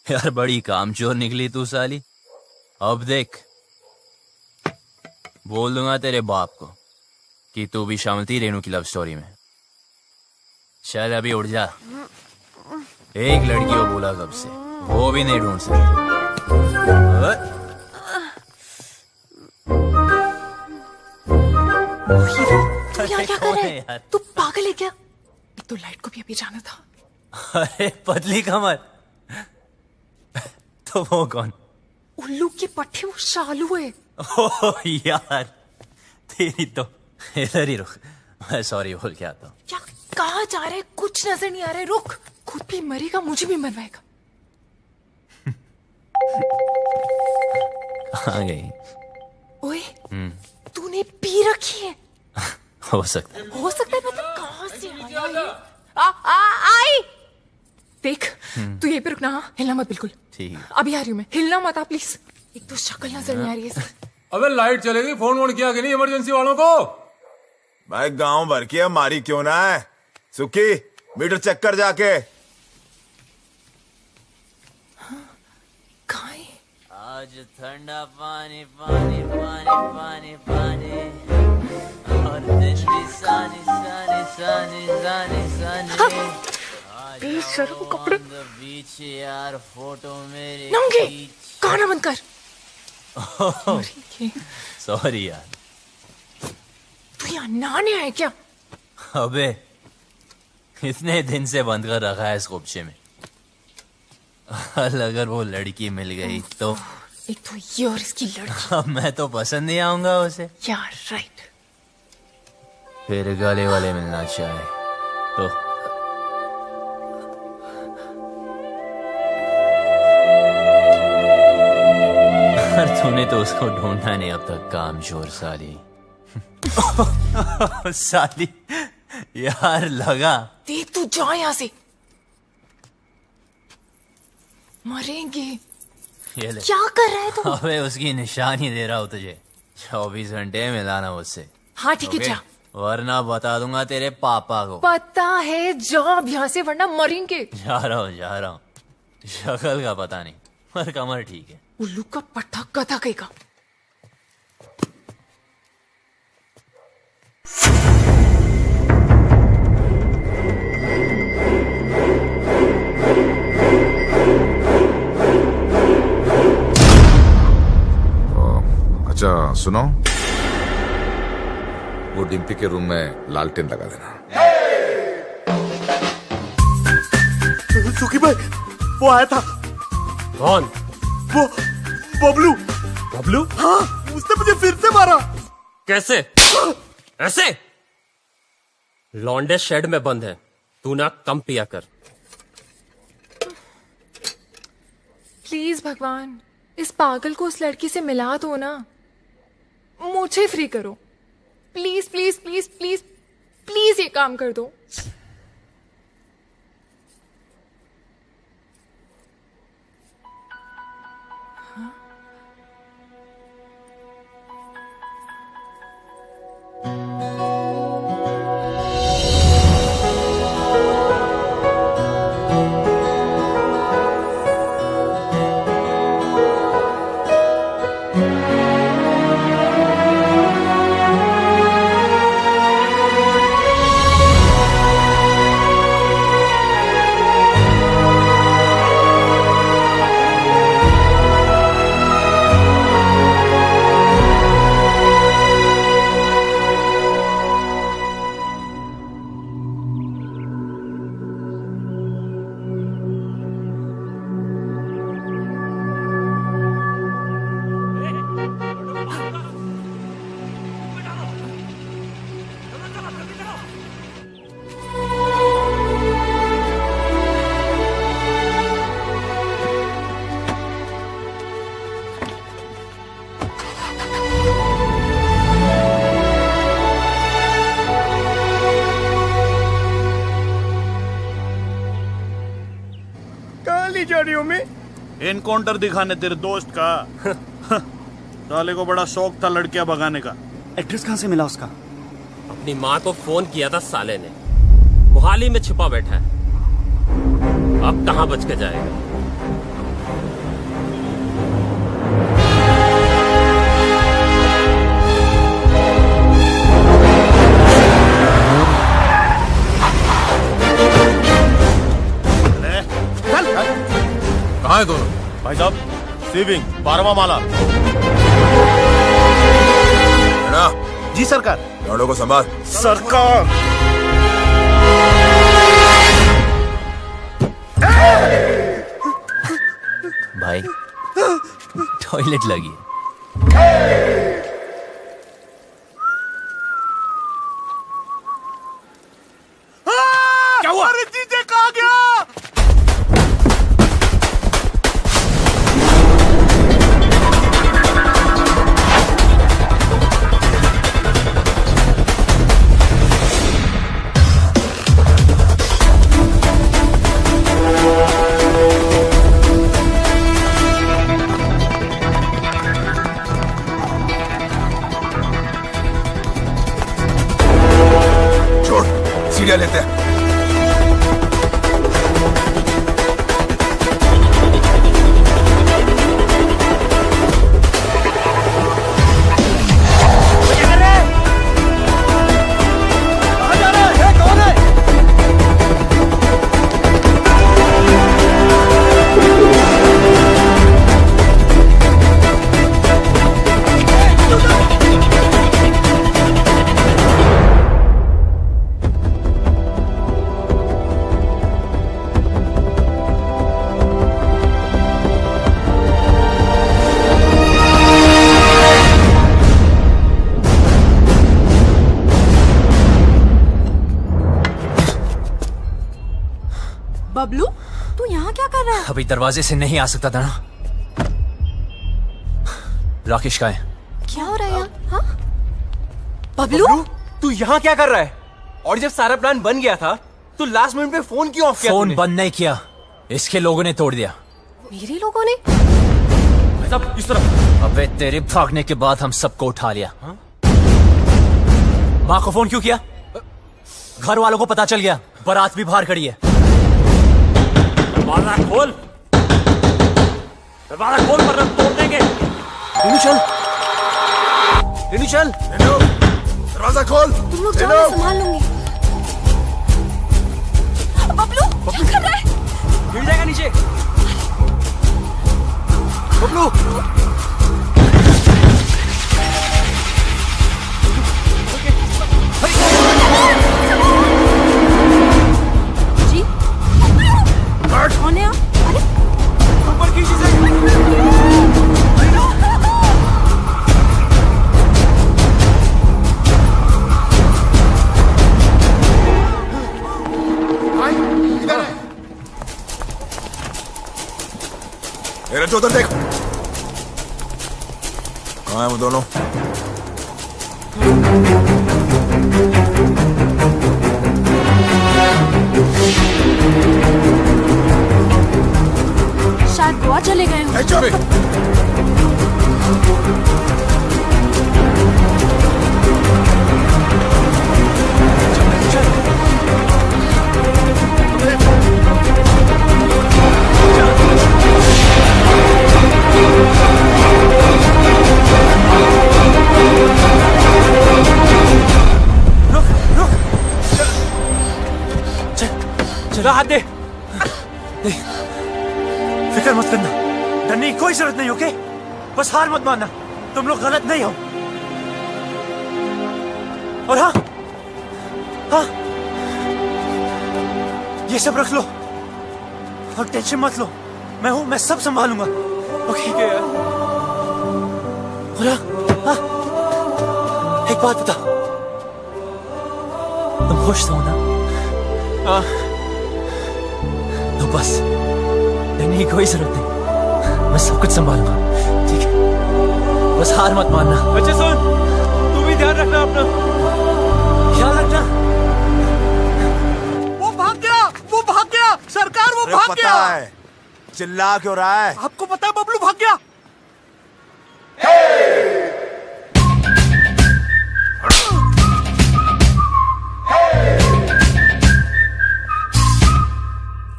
यार बड़ी कामचोर निकली तू साली। अब देख, बोल दूंगा तेरे बाप को कि तू भी शामिल थी रेनू की लव स्टोरी में। चल अभी उठ जा। एक लड़की को बोला कब से, वो भी नहीं ढूंढ सकती। तू यहाँ क्या कर रहा है? तू पागल है क्या? एक तो लाइट को भी अभी जाना था। अरे पतली कमर, तो वो कौन? उल्लू के पट्टे, वो शालू है। ओह यार, तेरी तो। इधर ही रुक, मैं सॉरी बोल के आता हूँ। क्या कहाँ जा रहा है? कुछ नजर नहीं आ रहा है। रुक, खुद भी मरेगा, मुझे भी मरवाएगा। आ गई। ओए, तूने पी रखी है? हो सकता है। हो सकता है, मतलब कहाँ से आया ये? आई देख, तू यहीं पे रुकना। हाँ, हिलना मत बिल्कुल। ठीक है। अभी आ रही हूँ मैं, हिलना मत प्लीज। एक तो शक्ल नजर नहीं आ रही है। अबे लाइट चलेगी, फोन वोन किया कि नहीं इमरजेंसी वालों को? भाई गांव भर की है, मारी क्यों ना है? सुखी, मीटर चेक कर जाके। आज ठंडा पानी पानी पानी पानी पानी, और दिन भी सानी सानी सानी सानी सानी। बेशर्म कपड़े। बीच यार फोटो मेरे। नंगे, गाना बंद कर। सॉरी यार। तू यहाँ नहाने आया क्या? अबे इतने दिन से बंद कर रखा है इस खुपचे में। अगर वो लड़की मिल गई तो। एक तो ये और इसकी लड़की। अब मैं तो पसंद नहीं आऊंगा उसे यार। राइट। फिर गले वाले मिलना चाहे तो। तूने तो उसको ढूंढा नहीं अब तक, कामचोर साली। साली यार लगा। देख तू जा यहाँ से, मरेंगे। ये ले। क्या कर रहा है तू? अबे उसकी निशानी दे रहा हूँ तुझे। 24 घंटे मिलाना मुझसे। हाँ ठीक है, ओके? जा। वरना बता दूंगा तेरे पापा को। पता है, जा अब यहाँ से, वरना मरेंगे। जा रहा हूँ। शक्ल का पता नहीं, पर कमर ठीक है। उल्लू का पट्टा गधा कहेगा। अच्छा सुनो, वो डिम्पी के रूम में लालटेन लगा देना। सुखी भाई, वो आया था। कौन? वो बबलू। बबलू? हाँ, उसने मुझे फिर से मारा। कैसे? ऐसे? लौंडे शेड में बंद है, तू ना कम पिया कर। प्लीज भगवान, इस पागल को उस लड़की से मिला दो ना। मुझे फ्री करो, please please please please please, ये काम कर दो। एनकाउंटर दिखाने तेरे दोस्त का। साले को बड़ा शौक था लड़कियां भगाने का। एड्रेस कहाँ से मिला उसका? अपनी माँ को फोन किया था साले ने, मोहाली में छिपा बैठा है। अब कहाँ बच के जाएगा? कहाँ है दोनों? भाई साहब, सेविंग 12वां माला। जी सरकार। गाड़ों को संभाल। सरकार। भाई टॉयलेट लगी। क्या हुआ? अरे जीजे कहाँ गया? छोड़, सीढ़ियाँ लेते हैं। बबलू, तू यहाँ क्या कर रहा है? अभी दरवाजे से नहीं आ सकता था ना। राकेश का है। क्या हो रहा है यहाँ? हाँ? बबलू, तू यहाँ क्या कर रहा है? और जब सारा प्लान बन गया था तो लास्ट मिनट पे फोन क्यों ऑफ किया? फोन बंद नहीं किया, इसके लोगों ने तोड़ दिया। मेरे लोगों ने? सब इस तरफ। अबे तेरे भागने के बाद हम सबको उठा लिया। माँ को फोन क्यों किया? घर वालों को पता चल गया, बारात भी बाहर खड़ी है। दरवाजा खोल, दरवाजा खोल वरना तोड़ देंगे। रेनू चल, रेनू चल, दरवाजा खोल। तुम लोग जाओ, मैं संभाल लूंगी। बबलू, क्या कर रहा है? गिर जाएगा नीचे। बबलू, जी कौन है आप? अरे ऊपर की चीजें। मेरा जो उधर देख। कहाँ है वो दोनों? शायद गोवा चले गए हों। चलो हाथ दे। फिक्र मत करना, डरने की कोई जरूरत नहीं, ओके? बस हार मत मानना, तुम लोग गलत नहीं हो। और हाँ हाँ, ये सब रख लो और टेंशन मत लो, मैं हूं, मैं सब संभालूंगा, ओके? और हाँ, एक बात बता, तुम खुश तो हो ना? हाँ। तो बस डरने की कोई जरूरत नहीं, मैं सब कुछ संभालूंगा, ठीक है? बस हार मत मानना। अच्छा सुन, तू भी ध्यान रखना अपना, ख्याल रखना। वो भाग गया सरकार, वो भाग गया। चिल्ला क्यों रहा है? आपको पता है बबलू भाग गया।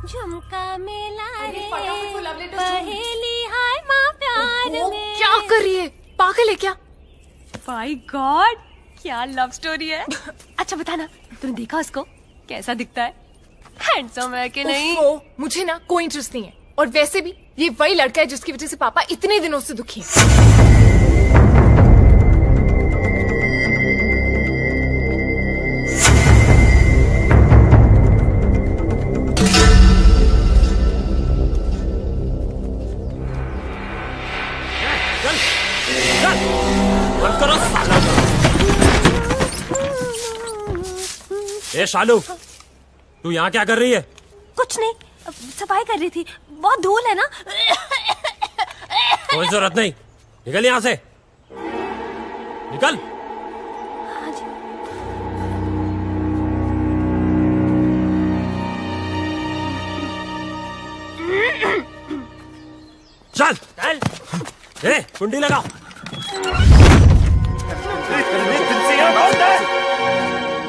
झुमका मेला रे पहेली हाय माँ प्यार में। क्या कर रही है, पागल है क्या? माय गॉड, क्या लव स्टोरी है। अच्छा बताना, तूने देखा उसको? कैसा दिखता है? हैंडसम है कि नहीं? मुझे ना कोई इंटरेस्ट नहीं है, और वैसे भी ये वही लड़का है जिसकी वजह से पापा इतने दिनों से दुखी हैं। बंद करो साला। ए शालू, तू यहाँ क्या कर रही है? कुछ नहीं, सफाई कर रही थी। बहुत धूल है ना। कोई जरूरत नहीं, निकल यहाँ से, निकल। चल चल, ए कुंडी लगाओ।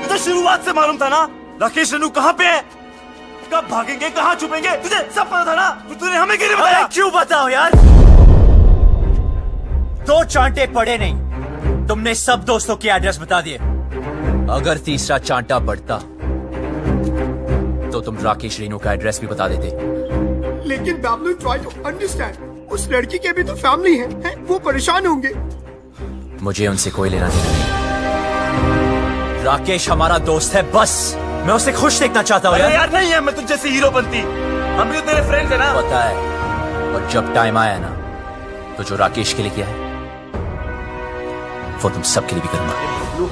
तो शुरुआत से मालूम था ना राकेश रेनू कहाँ पे है, कब भागेंगे, कहाँ छुपेंगे, तुझे सब पता था ना। तूने हमें क्यों नहीं बताया? क्यों बताओ यार, दो चांटे पड़े नहीं, तुमने सब दोस्तों के एड्रेस बता दिए। अगर तीसरा चांटा पड़ता तो तुम राकेश रेनू का एड्रेस भी बता देते। लेकिन बाबलू, ट्राई टू अंडरस्टैंड, उस लड़की के भी तो फैमिली है, वो परेशान होंगे। मुझे उनसे कोई लेना देना नहीं। राकेश हमारा दोस्त है, बस मैं उसे खुश देखना चाहता हूँ यार। नहीं है, मैं तुझ जैसे हीरो बनती, हम भी तेरे फ्रेंड्स है ना। पता है, और जब टाइम आया ना तो जो राकेश के लिए किया है वो तुम सबके लिए भी करूंगा।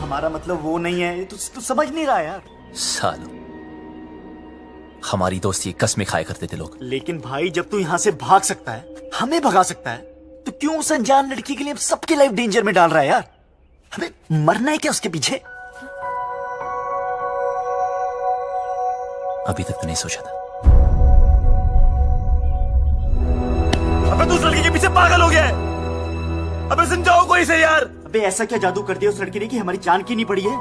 हमारा मतलब वो नहीं है, तू समझ नहीं रहा यार। सालों, हमारी दोस्ती कसमें खाया करते थे लोग। लेकिन भाई, जब तू यहाँ से भाग सकता है, हमें भगा सकता है, तो क्यों उस अनजान लड़की के लिए सबकी लाइफ डेंजर में डाल रहा है यार? हमें मरना है क्या उसके पीछे? अभी तक तो नहीं सोचा था। अबे तू उस लड़की के पीछे पागल हो गया है। अबे समझाओ कोई से यार। अबे ऐसा क्या जादू कर दिया उस लड़की ने कि हमारी जान की नहीं पड़ी है?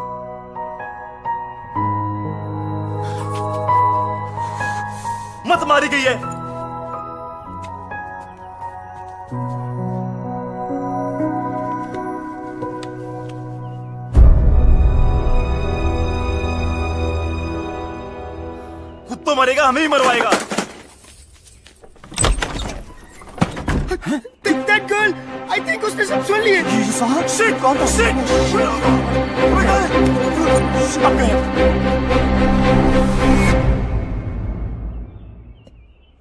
मत मारी गई है। खुद तो मरेगा, हमें ही मरवाएगा। That girl, I think उसने सब सुन लिए। Shit, कौन था? Shit!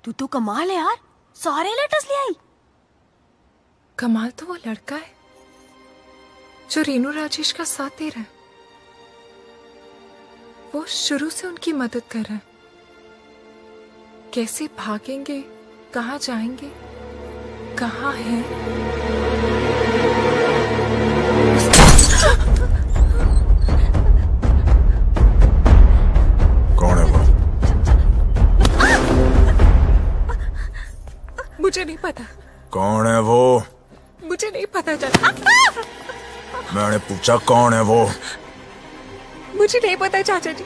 तू तो कमाल है यार, सारे लेटर्स ले आई। कमाल तो वो लड़का है जो रेनू राजेश का साथ दे रहा है। वो शुरू से उनकी मदद कर रहा है। कैसे भागेंगे, कहाँ जाएंगे, कहाँ है? कौन है वो? मुझे नहीं पता। कौन है वो? मुझे नहीं पता चला। मैंने पूछा कौन है वो? मुझे नहीं पता चाचा जी।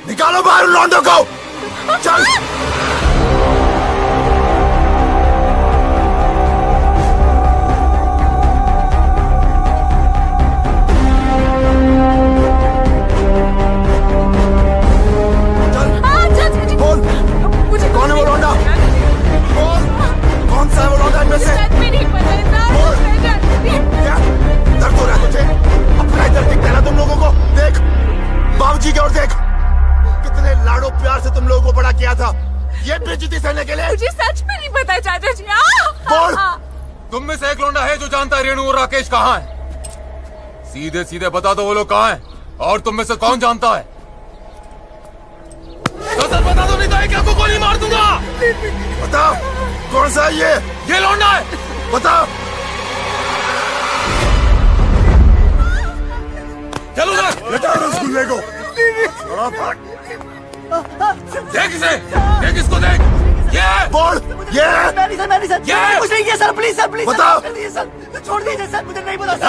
निकालो बाहर लौंडों को। चल। बोल, कौन है वो लौंडा? बोल, कौन सा है वो लौंडा इनमें से? बोल, क्या दर्द हो रहा है तुझे? अपना ही दर्द दिखता है ना तुम लोगों को? देख बाबूजी की ओर देख, कितने लाडो प्यार से तुम लोगों को बड़ा किया था, ये बेइज्जती सहने के लिए। मुझे सच में नहीं पता चाचा जी। बोल। तुम में से एक लौंडा है जो जानता है रेणु और राकेश कहाँ है? सीधे सीधे बता दो वो लोग कहाँ हैं, और तुम में से कौन जानता है? तो सर बता दो, नहीं तो एक आपको गोली मार दूंगा। बता कौन सा है ये लौंडा है। बता। चलो उधर। बेटा उस गुल्ले को। देख इसे, देख इसको देख। बोल ये मैंने सर कुछ नहीं किया सर, प्लीज सर, प्लीज बताओ। सर छोड़ दीजिए सर, मुझे नहीं पता सर।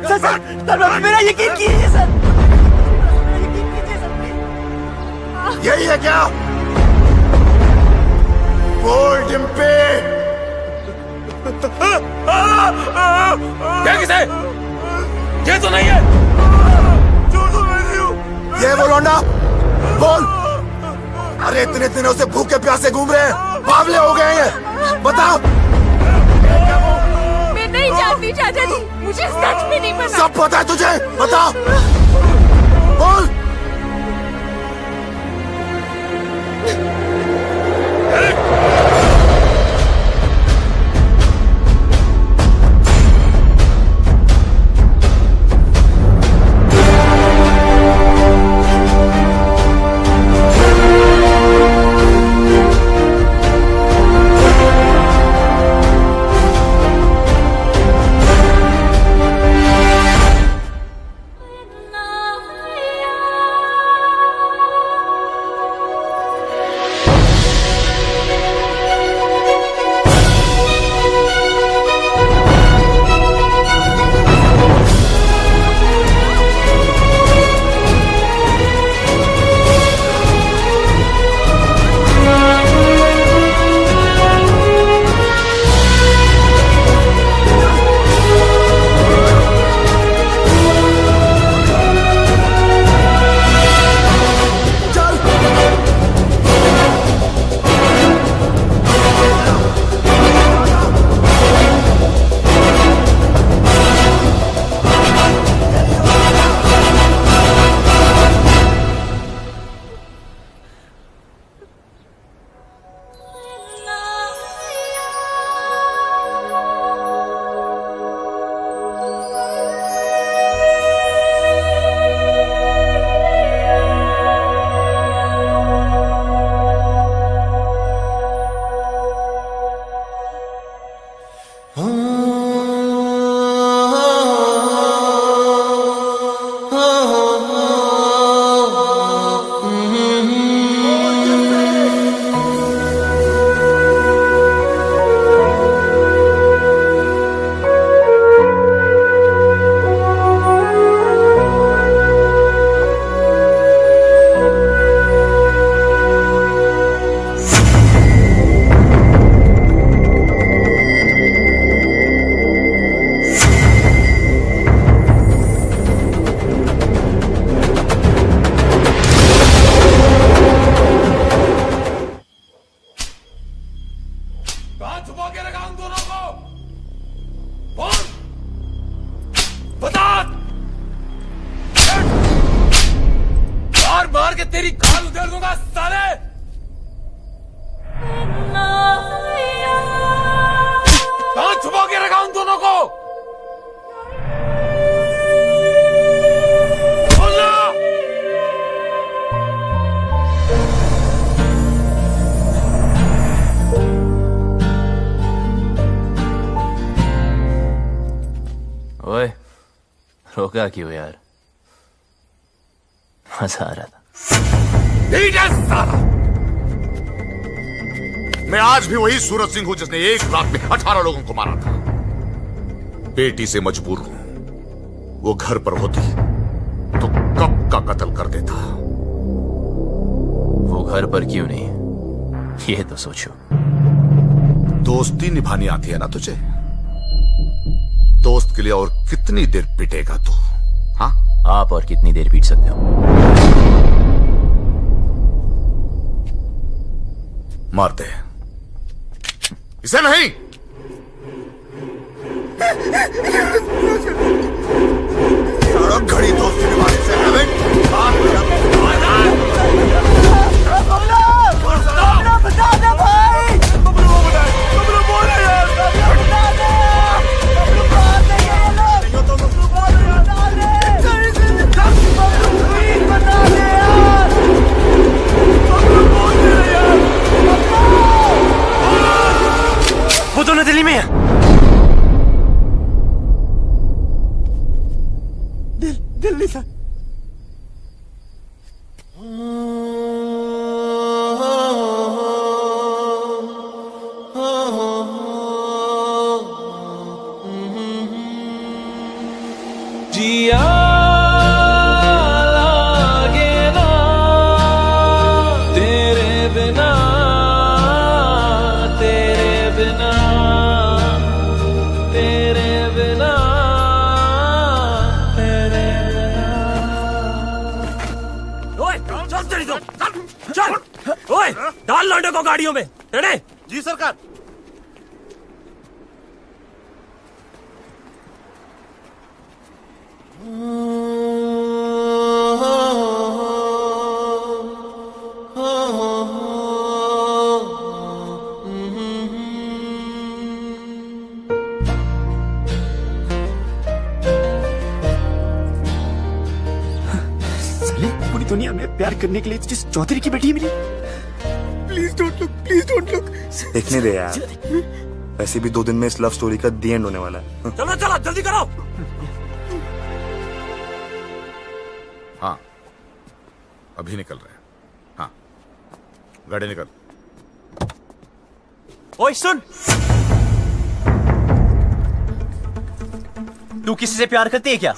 सर मेरा यकीन कीजिए सर। यही है क्या? बोल डिम्पी। क्या किसे? ये तो नहीं है। ये वो लौंडा बोल। अरे इतने दिनों से भूखे प्यासे घूम रहे हैं, बावले हो गए हैं, बताओ। मैं नहीं जानती चाचा जी, मुझे सच में नहीं पता। सब पता है तुझे, बताओ बोल। मार के तेरी खाल उधेड़ दूंगा साले। कहां छुपा के रखा उन दोनों को? बोलना। ओए रोका क्यों यार? मजा आ रहा था। मैं आज भी वही सूरज सिंह हूं जिसने एक रात में 18 लोगों को मारा था। बेटी से मजबूर हूं। वो घर पर होती तो कब का कत्ल कर देता। वो घर पर क्यों नहीं, ये तो सोचो। दोस्ती निभानी आती है ना तुझे? दोस्त के लिए और कितनी देर पिटेगा तू? हाँ, आप और कितनी देर पीट सकते हो? मार दे इसे। नहीं, घड़ी दोस्ती निभाने से बता दे भाई। वो दोनों दिल्ली में है। दिल्ली से। लगो गाड़ियों में। रेडी? जी सरकार। पूरी दुनिया में प्यार करने के लिए जिस चौधरी की बेटी मिली। Please don't look, please don't look. देखने दे यार, वैसे भी 2 दिन में इस लव स्टोरी का दी एंड होने वाला है। चलो चलो जल्दी करो। हाँ अभी निकल रहे हैं। हाँ गाड़ी निकल। ओए सुन, तू किसी से प्यार करती है क्या?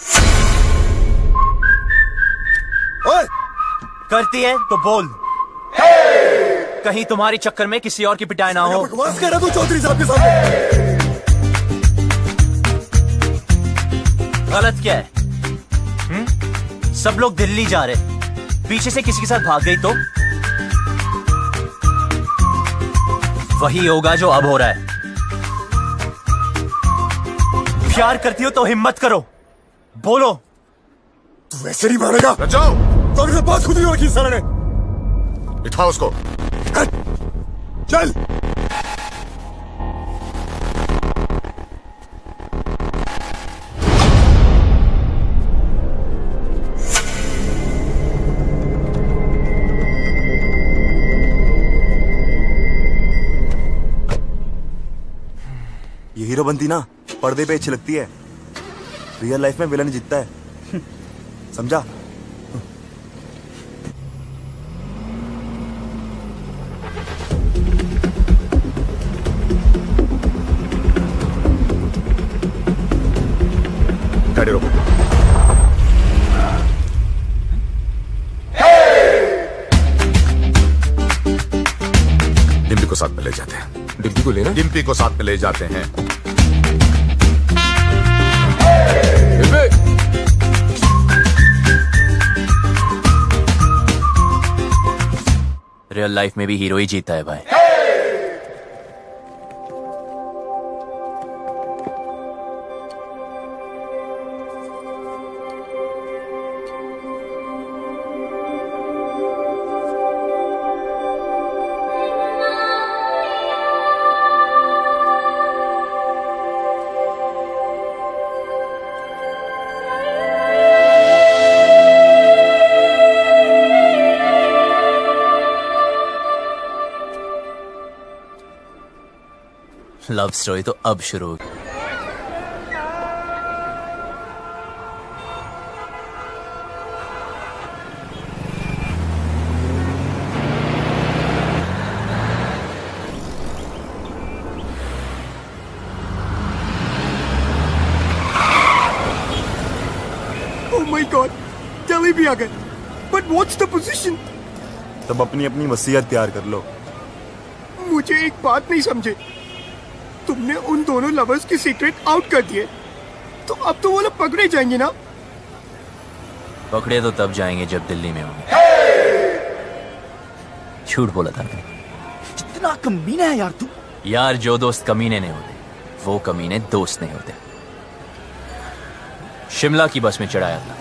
ओए! करती है तो बोल। कहीं तुम्हारी चक्कर में किसी और की पिटाई ना हो। बकवास कर रहा तू चौधरी साहब के सामने। गलत क्या है? सब लोग दिल्ली जा रहे, पीछे से किसी के साथ भाग गई तो वही होगा जो अब हो रहा है। प्यार करती हो तो हिम्मत करो, बोलो। तू ऐसे नहीं मानेगा। जाओ। तो अभी बात खुद ही रखी सर ने। बिठाओ उसको। चल। ये हीरो बनती ना पर्दे पे अच्छी लगती है, रियल लाइफ में विलन जीतता है। समझा? गाड़ी रोको। डिम्पी को साथ में ले जाते हैं। डिम्पी को लेना? डिम्पी को साथ में ले जाते हैं। रियल लाइफ में भी हीरो ही जीता है भाई। लव स्टोरी तो अब शुरू होगी। Oh my God, दिल्ली भी आ गए। But what's the position? तब अपनी अपनी वसीयत तैयार कर लो। मुझे एक बात नहीं समझे, तुमने उन दोनों लवर्स की सीक्रेट आउट कर दिए, तो अब तो वो लोग पकड़े जाएंगे ना? पकड़े तो तब जाएंगे जब दिल्ली में होंगे। झूठ बोला था मैंने। कितना कमीना है यार तू। यार जो दोस्त कमीने नहीं होते वो कमीने दोस्त नहीं होते। शिमला की बस में चढ़ाया था।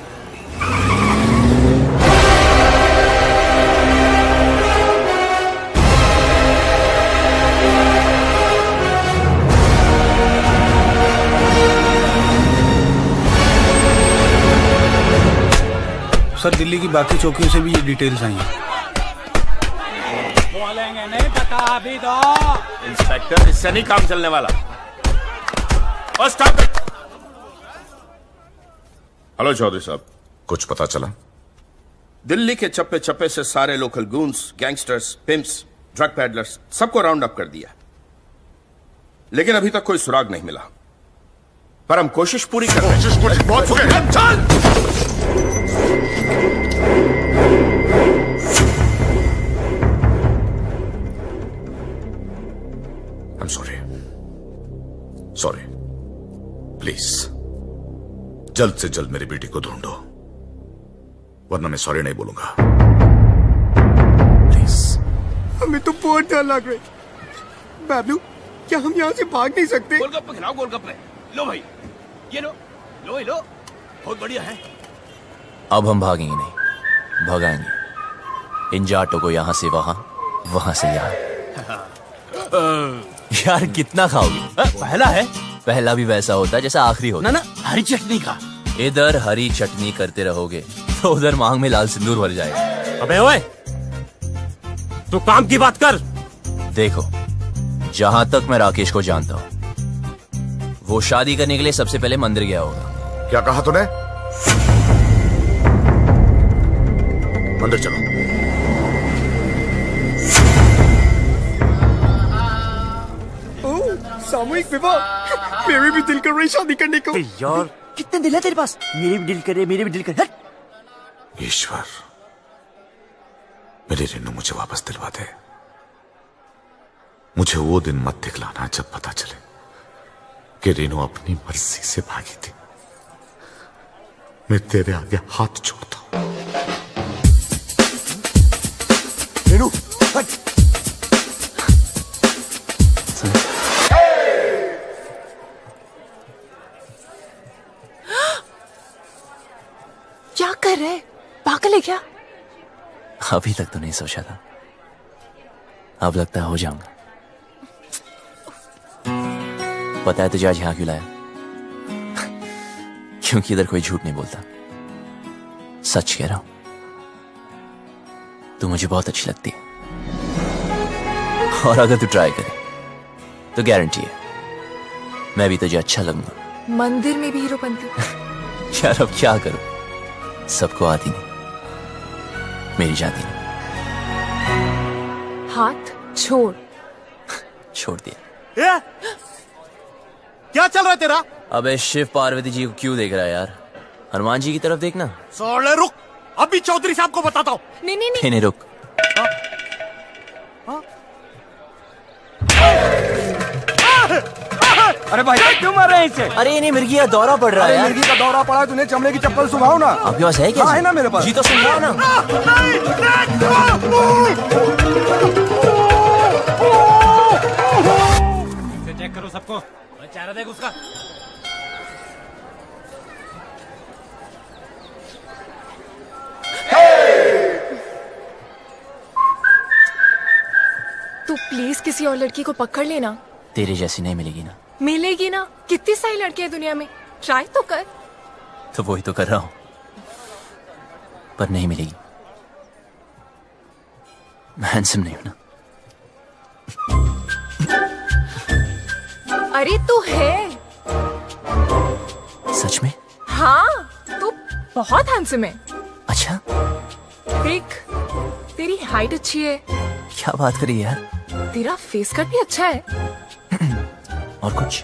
सर दिल्ली की बाकी चौकियों से भी ये डिटेल्स आई हैं। बोलेंगे नहीं, बता भी दो। इंस्पेक्टर, इससे नहीं काम चलने वाला। और स्टॉप इट। हेलो चौधरी साहब, कुछ पता चला? दिल्ली के चप्पे चप्पे से सारे local goons, gangsters, pimps, drug peddlers सबको राउंड अप कर दिया, लेकिन अभी तक कोई सुराग नहीं मिला। पर हम कोशिश पूरी कर रहे हैं। कोशिश बहुत हो गई। चल! I'm sorry. Sorry. प्लीज जल्द से जल्द मेरी बेटी को ढूंढो, वरना मैं सॉरी नहीं बोलूंगा। प्लीज। हमें तो बहुत डर लग रहा है। बाबलू, क्या हम यहाँ से भाग नहीं सकते? गोलगप्पे खिलाओ, गोलगप्पे। लो भाई, ये लो, लो ये लो, बहुत बढ़िया है। अब हम भागेंगे नहीं, भगाएंगे इन जाटों को, यहाँ से वहां, वहां से यहाँ। यार कितना खाओगे? पहला है। पहला भी वैसा होता है जैसा आखिरी होता। ना ना, हरी चटनी का। इधर हरी चटनी करते रहोगे तो उधर मांग में लाल सिंदूर भर जाएगा। अबे ओए, तू काम की बात कर। देखो, जहां तक मैं राकेश को जानता हूं, वो शादी करने के लिए सबसे पहले मंदिर गया होगा। क्या कहा तूने? मंदिर चलो। ओह, सामूहिक विवाह। मेरे भी दिल कर रही शादी करने को। यार कितने दिल है तेरे पास? मेरे भी दिल करे, मेरे भी दिल करे। ईश्वर, मेरी रेनू मुझे वापस दिलवा दे। मुझे वो दिन मत दिखलाना जब पता चले कि रेनू अपनी मर्जी से भागी थी। मैं तेरे आगे हाथ जोड़ता हूं। रेनू, हट। क्या कर रहे? पागल है क्या? अभी तक तो नहीं सोचा था, अब लगता है हो जाऊंगा। पता है तुझे आज यहां क्यों लाया? क्योंकि इधर कोई झूठ नहीं बोलता, सच कह रहा हूं। तू मुझे बहुत अच्छी लगती है, और अगर तू ट्राई करे तो गारंटी है मैं भी तुझे अच्छा लगूंगा। मंदिर में भी हीरो बनती। यार अब क्या करूं, सबको आती नहीं, मेरी जाती नहीं। हाथ छोड़। छोड़ दिया। क्या चल रहा है तेरा? अबे शिव पार्वती जी को क्यों देख रहा है यार? हनुमान जी की तरफ देखना। सोले रुक, अभी चौधरी साहब को बताता हूँ। नहीं नहीं नहीं, नहीं रुक। अरे भाई क्यों मार रहे हैं इसे? अरे नहीं, मिर्गी का दौरा पड़ रहा है यार। मिर्गी का दौरा पड़ा, तूने चमड़े की चप्पल सुखाओ ना। आपके पास है क्या? हाँ, है ना मेरे पास। जी तो सुन रहा है ना। चेक करो सबको, चेहरा देख उसका। तू प्लीज किसी और लड़की को पकड़ लेना। तेरे जैसी नहीं मिलेगी ना। मिलेगी ना, कितनी सारी लड़कियां हैं दुनिया में, ट्राई तो कर। तो वही तो कर रहा हूं, पर नहीं मिलेगी। मैं हैंडसम नहीं हूं ना। अरे तू है। सच में? हाँ, तू बहुत हैंडसम है। अच्छा, देख, तेरी हाइट अच्छी है, क्या बात करी यार? तेरा फेस कट भी अच्छा है, और कुछ?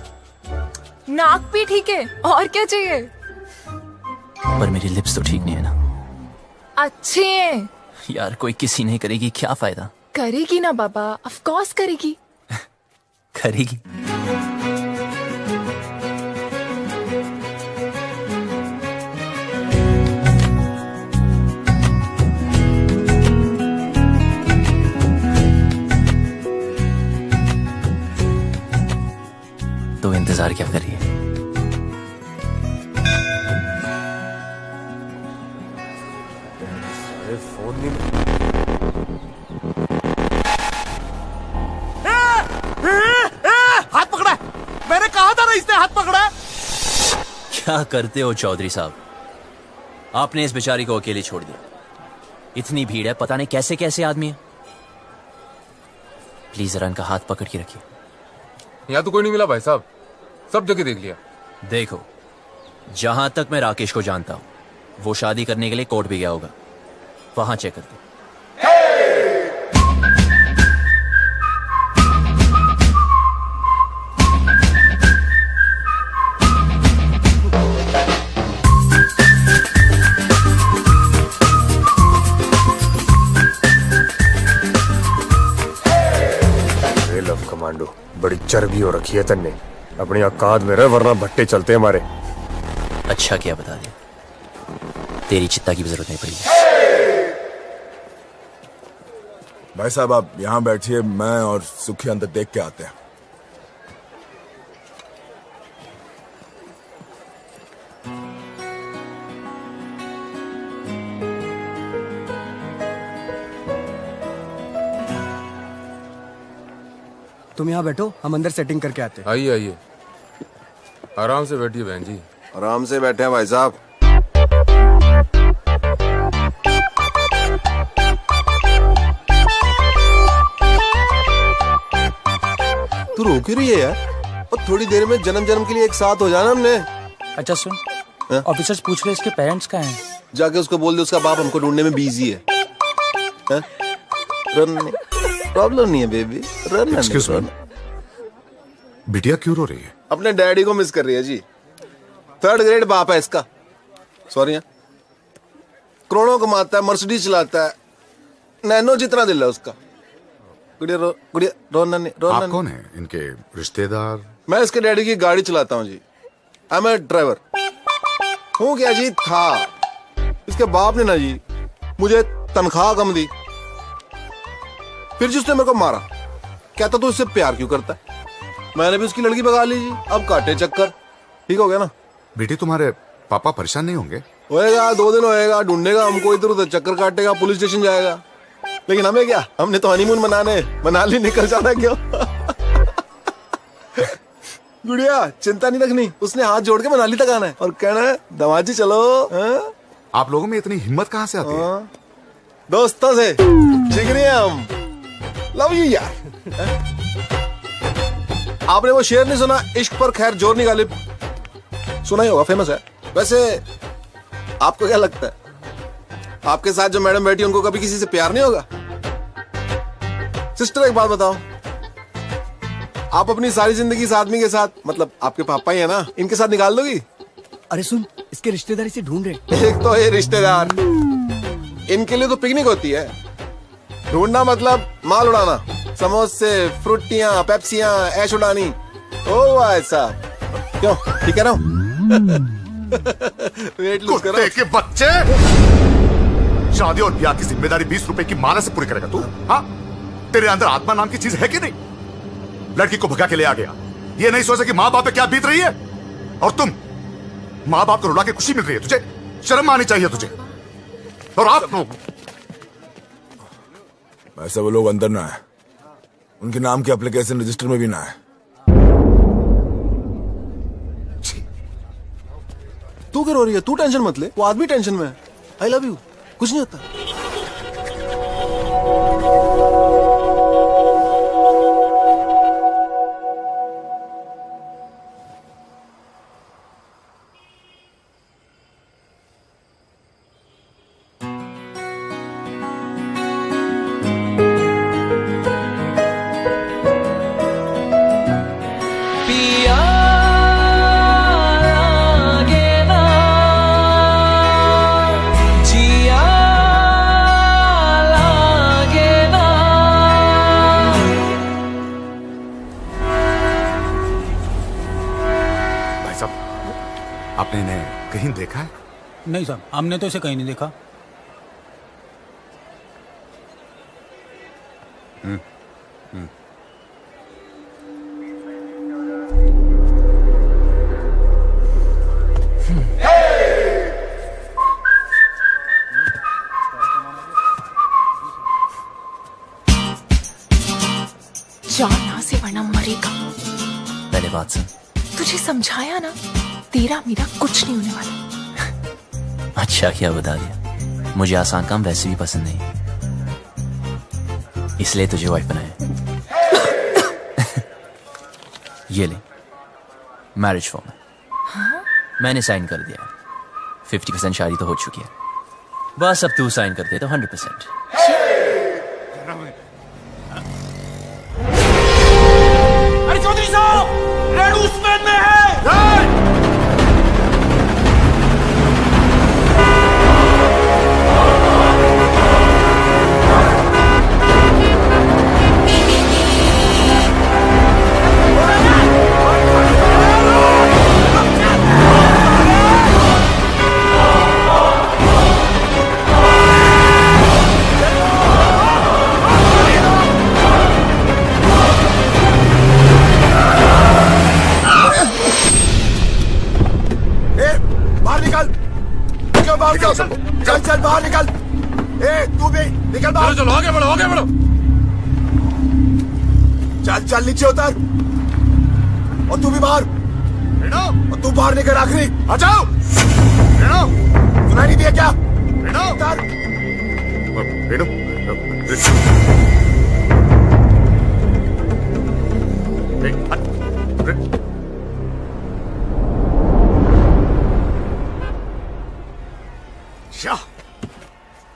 नाक भी ठीक है, और क्या चाहिए? पर मेरी लिप्स तो ठीक नहीं है ना। अच्छे हैं। यार कोई किसी नहीं करेगी, क्या फायदा? करेगी ना बाबा, ऑफ कोर्स करेगी। करेगी। तो इंतजार क्या कर रही है? अरे फोन नहीं। हाथ पकड़ा है। मैंने कहा था ना इसने हाथ पकड़ा है। क्या करते हो चौधरी साहब? आपने इस बेचारी को अकेले छोड़ दिया। इतनी भीड़ है, पता नहीं कैसे कैसे आदमी है। प्लीज जरा इनका हाथ पकड़ के रखिए। यहाँ तो कोई नहीं मिला भाई साहब, सब जगह देख लिया। देखो, जहां तक मैं राकेश को जानता हूं, वो शादी करने के लिए कोर्ट भी गया होगा, वहां चेक करते। लव कमांडो, बड़ी चर्बी हो रखी है तन्ने। अपनी औकात में रह, वरना भट्टे चलते हमारे। अच्छा क्या बता दे, तेरी चित्ता की भी जरूरत नहीं पड़ी। भाई साहब आप यहाँ बैठिए, मैं और सुखी अंदर देख के आते हैं। तुम यहाँ बैठो, हम अंदर सेटिंग करके आते हैं। आइए आइए, आराम से बैठिए बहन जी। आराम से बैठे हैं भाई साहब। तू रोक ही रही है यार, और थोड़ी देर में जन्म जन्म के लिए एक साथ हो जाना हमने। अच्छा सुन, ऑफिसर्स पूछ रहे इसके पेरेंट्स कहाँ हैं? जाके उसको बोल दे उसका बाप हमको ढूंढने में बिजी है। रन प्रॉब्लम नहीं है बेबी, रन। एक्सक्यूज मी, बिटिया क्यों रो रही है? अपने डैडी को मिस कर रही है जी। 3rd ग्रेड बाप है इसका। सॉरी, करोड़ों कमाता है, मर्सिडीज चलाता है, नैनो जितना दिल है उसका। गुड़िया रोना नहीं। आप कौन है? इनके रिश्तेदार? मैं इसके डैडी की गाड़ी चलाता हूँ जी। I M A driver. हूँ क्या जी, था। इसके बाप ने ना जी मुझे तनख्वाह कम दी, फिर जी उसने मेरे को मारा। कहता तू इससे प्यार क्यों करता है? मैंने भी उसकी लड़की भगा ली जी। अब काटे चक्कर। ठीक हो गया ना? बेटी तुम्हारे पापा परेशान नहीं होंगे? होएगा, 2 दिन होएगा, ढूंढेगा हमको, इधर उधर चक्कर काटेगा, पुलिस स्टेशन जाएगा। लेकिन हमें क्या, हमने तो हनीमून मनाने मनाली निकल जाना। क्यों? गुड़िया चिंता नहीं रखनी, उसने हाथ जोड़ के मनाली तक आना है और कहना है दमाजी चलो। आप लोगों में इतनी हिम्मत कहाँ से आती है? दोस्तों से जिगरी हम। लव यू यार। आपने वो शेर नहीं सुना, इश्क पर खैर जोर नहीं गालिब? सुना ही होगा, फेमस है। वैसे आपको क्या लगता है, आपके साथ जो मैडम बैठी उनको कभी किसी से प्यार नहीं होगा? सिस्टर एक बात बताओ, आप अपनी सारी जिंदगी इस आदमी के साथ, मतलब आपके पापा ही है ना, इनके साथ निकाल दोगी? अरे सुन, इसके रिश्तेदारी से ढूंढ रहे। एक तो ये रिश्तेदार, इनके लिए तो पिकनिक होती है। ढूंढना मतलब माल उड़ाना, समोसे, फ्रूटियां, पेप्सियां, ऐश उड़ानी। ओ ऐसा क्यों? ठीक कह रहा हूँ? वेट लूज करो। कुत्ते के बच्चे! शादी और ब्याह की जिम्मेदारी 20 रुपए की माला से पूरी करेगा तू? हाँ, तेरे अंदर आत्मा नाम की चीज है कि नहीं? लड़की को भगा के ले आ गया, ये नहीं सोचा कि माँ बाप पे क्या बीत रही है। और तुम माँ बाप को रुला के खुशी मिल रही है तुझे? शर्म आनी चाहिए तुझे। और आप ऐसा वो लोग अंदर ना है, उनके नाम के एप्लीकेशन रजिस्टर में भी ना है। तू क्यों रो रही है? तू टेंशन मत ले, वो आदमी टेंशन में है। आई लव यू, कुछ नहीं होता। आपने इन्हें कहीं देखा है? नहीं साहब, हमने तो इसे कहीं नहीं देखा। जा यहाँ से वरना मरेगा। पहले बात सुन। तुझे समझाया ना, तेरा मेरा कुछ नहीं होने वाला। अच्छा क्या बता दिया, मुझे आसान काम वैसे भी पसंद नहीं, इसलिए तुझे वाइफ बनाया। ये ले मैरिज फॉर्म है। हाँ? मैंने साइन कर दिया। 50% शादी तो हो चुकी है, बस अब तू साइन कर दे तो 100%। अरे चौधरी साहब, रेणु उसमें में है। सबको। चल चल बाहर निकल। ए तू भी निकल बाहर। चलो आगे बढ़ो, आगे बढ़ो। चल चल नीचे उतर। और तू भी बाहर। और तू बाहर निकल आखिरी। आ जाओ। सुनाई नहीं दिया क्या? उतर।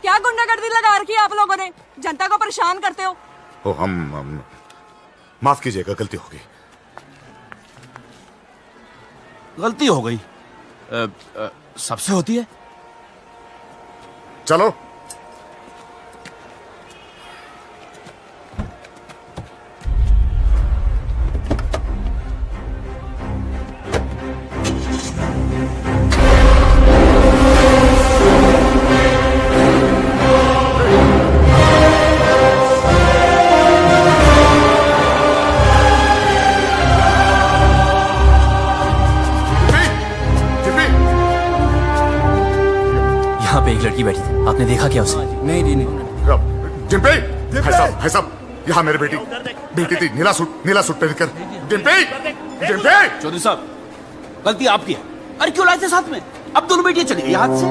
क्या गुंडागर्दी लगा रखी है आप लोगों ने? जनता को परेशान करते हो। ओ हम माफ कीजिएगा, गलती हो गई। गलती हो गई? सबसे होती है। चलो। यहाँ पे एक लड़की बैठी थी, आपने देखा क्या उसे? नहीं नहीं डिम्पी, भाई साहब, यहाँ मेरी बेटी थी, नीला सूट पहन कर। डिम्पी, चौधरी साहब, गलती आपकी है। अरे क्यों लाए थे साथ में? अब दोनों बेटियां चली गई हाथ से।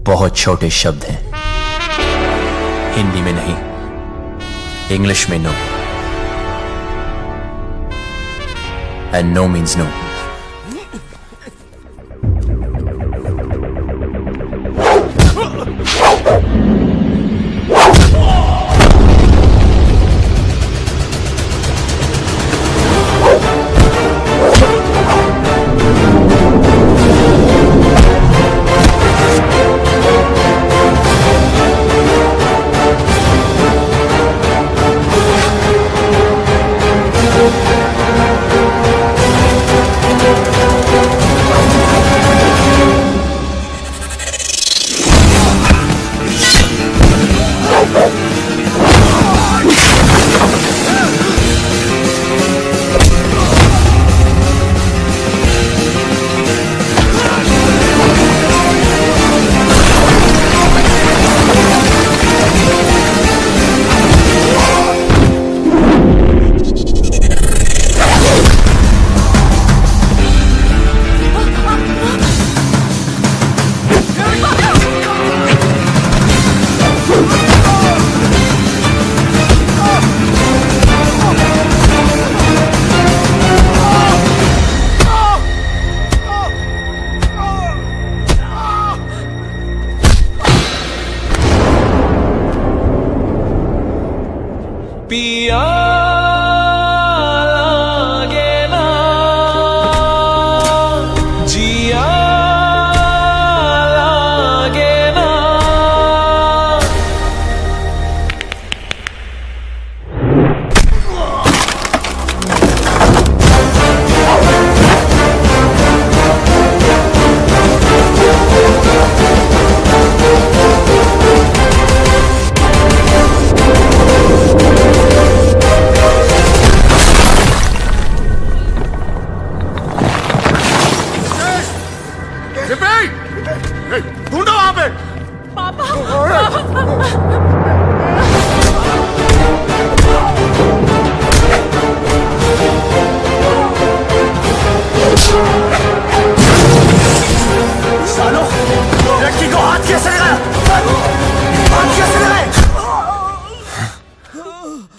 बहुत छोटे शब्द हैं, हिंदी में नहीं, इंग्लिश में no, and no means no.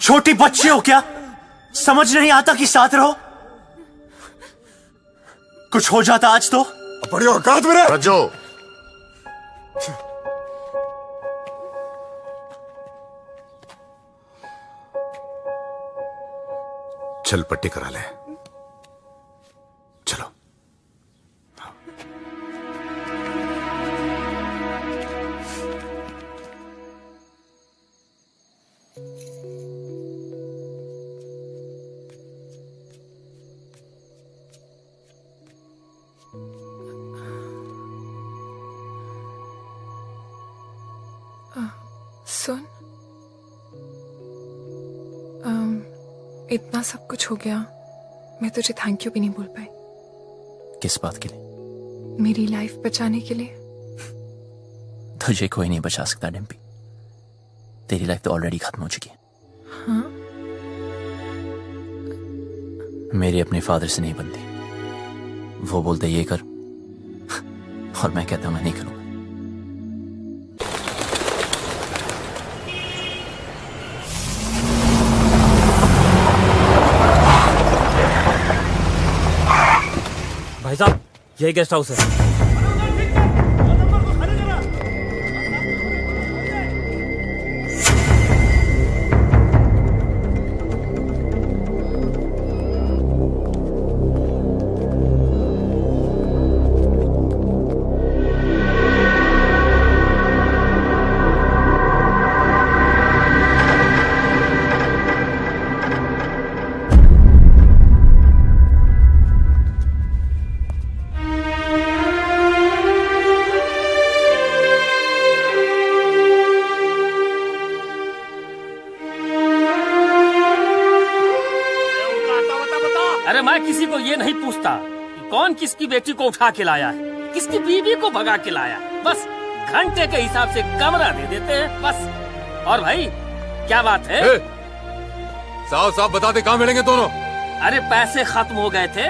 छोटी बच्ची हो क्या? समझ नहीं आता कि साथ रहो? कुछ हो जाता आज तो बड़ी औकात में रजो, चल पट्टी करा ले। चलो। सुन, इतना सब कुछ हो गया, मैं तुझे थैंक यू भी नहीं बोल पाई। किस बात के लिए? मेरी लाइफ बचाने के लिए। तुझे कोई नहीं बचा सकता डिम्पी। तेरी लाइफ तो ऑलरेडी खत्म हो चुकी है। हाँ? मेरी अपने फादर से नहीं बनती। वो बोलते ये कर और मैं कहता मैं नहीं करूंगा। भाई साहब, यही गेस्ट हाउस है। अरे मैं किसी को ये नहीं पूछता कि कौन किसकी बेटी को उठा के लाया है, किसकी बीवी को भगा के लाया है। बस घंटे के हिसाब से कमरा दे देते हैं बस। और भाई क्या बात है? साफ साफ बता दे, कहाँ मिलेंगे दोनों? अरे पैसे खत्म हो गए थे,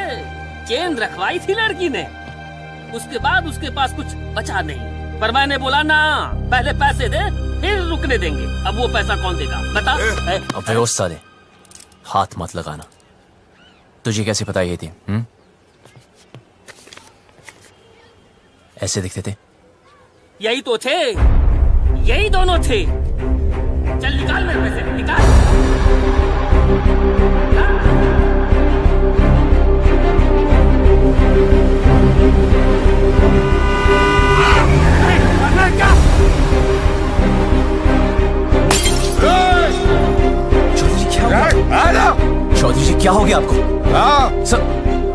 चेन रखवाई थी लड़की ने, उसके बाद उसके पास कुछ बचा नहीं। पर मैंने बोला ना, पहले पैसे दे फिर रुकने देंगे। अब वो पैसा कौन देगा बता? अब व्यवस्था दे, हाथ मत लगाना। तुझे कैसे पता ये थी? ऐसे दिखते थे? यही तो थे, यही दोनों थे। चल निकाल मेरे पैसे, निकाल। चौधरी जी क्या हो गया आपको?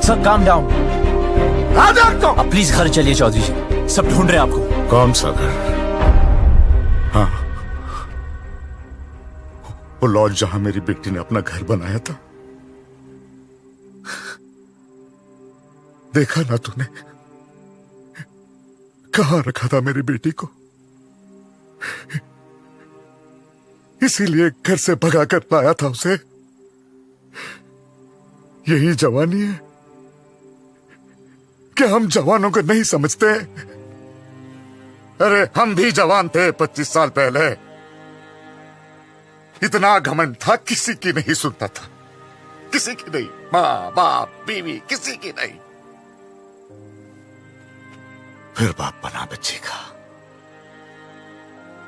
Sir calm down. आप प्लीज घर चलिए चौधरी जी, सब ढूंढ रहे हैं आपको। कौन सा घर? हाँ, वो लॉज जहां मेरी बेटी ने अपना घर बनाया था। देखा ना तूने कहां रखा था मेरी बेटी को? इसीलिए घर से भगा कर लाया था उसे। यही जवानी है? क्या हम जवानों को नहीं समझते? अरे हम भी जवान थे 25 साल पहले। इतना घमंड था, किसी की नहीं सुनता था, किसी की नहीं। माँ बाप बीवी किसी की नहीं। फिर बाप बना बच्ची का,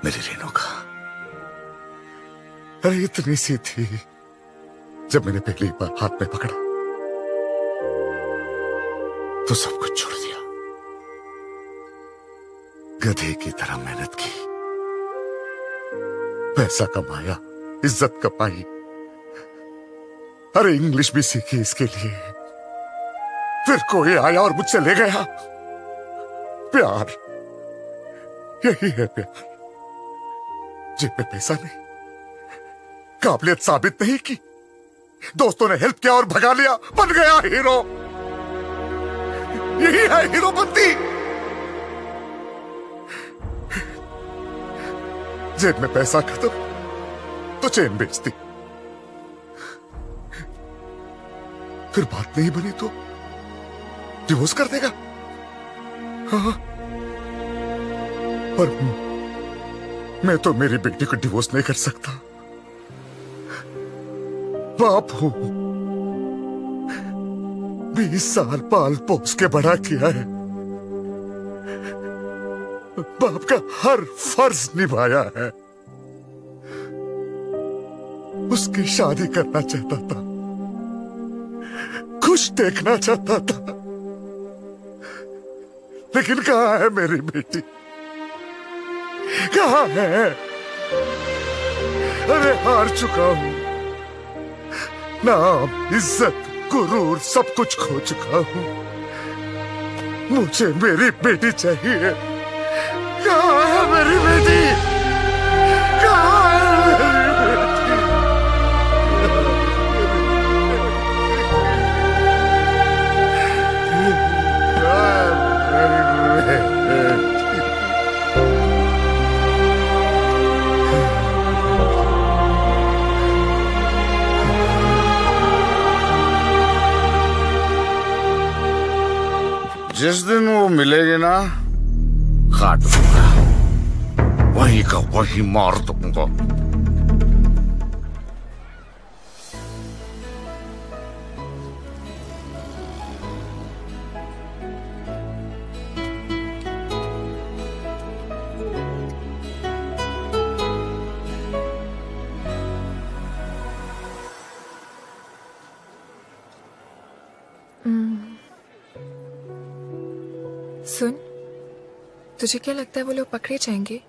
मेरी रेनू का। अरे इतनी सी थी जब मैंने पहली बार हाथ में पकड़ा तो सब कुछ छोड़ दिया। गधे की तरह मेहनत की, पैसा कमाया, इज्जत कमाई, अरे इंग्लिश भी सीखी इसके लिए। फिर कोई आया और मुझसे ले गया। प्यार, यही है प्यार। जेब में पैसा नहीं, काबिलियत साबित नहीं की, दोस्तों ने हेल्प किया और भगा लिया, बन गया हीरो। यही है हीरोपंती। जेब में पैसा खत्म तो चेन बेचती, फिर बात नहीं बनी तो डिवोर्स कर देगा। हाँ, पर मैं तो मेरी बेटी को डिवोर्स नहीं कर सकता। बाप हूं। 20 साल पाल पोस के बड़ा किया है। बाप का हर फर्ज निभाया है। उसकी शादी करना चाहता था, खुश देखना चाहता था, लेकिन कहां है मेरी बेटी? कहां है? अरे हार चुका हूं। नाम, इज्जत, गुरूर सब कुछ खो चुका हूं। मुझे मेरी बेटी चाहिए। कहां है मेरी बेटी? कहां है मेरी बेटी? जिस दिन वो मिलेगी ना, काट दूंगा, वहीं का वहीं मार दूंगा। सुन, तुझे क्या लगता है वो लोग पकड़े जाएंगे?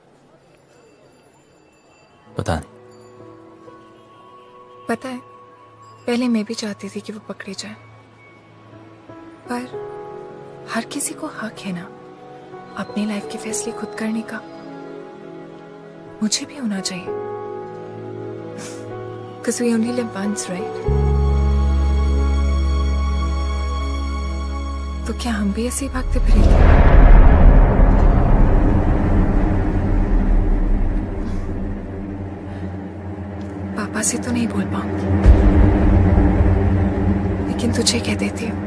पता नहीं। पता है, पहले मैं भी चाहती थी कि वो पकड़े जाएं, पर हर किसी को हक है ना अपनी लाइफ के फैसले खुद करने का। मुझे भी होना चाहिए, 'cause we only live once, right? तो क्या हम भी ऐसे ही भागते फिरेंगे? पापा से तो नहीं बोल पाऊंगी, लेकिन तुझे कह देती हूँ।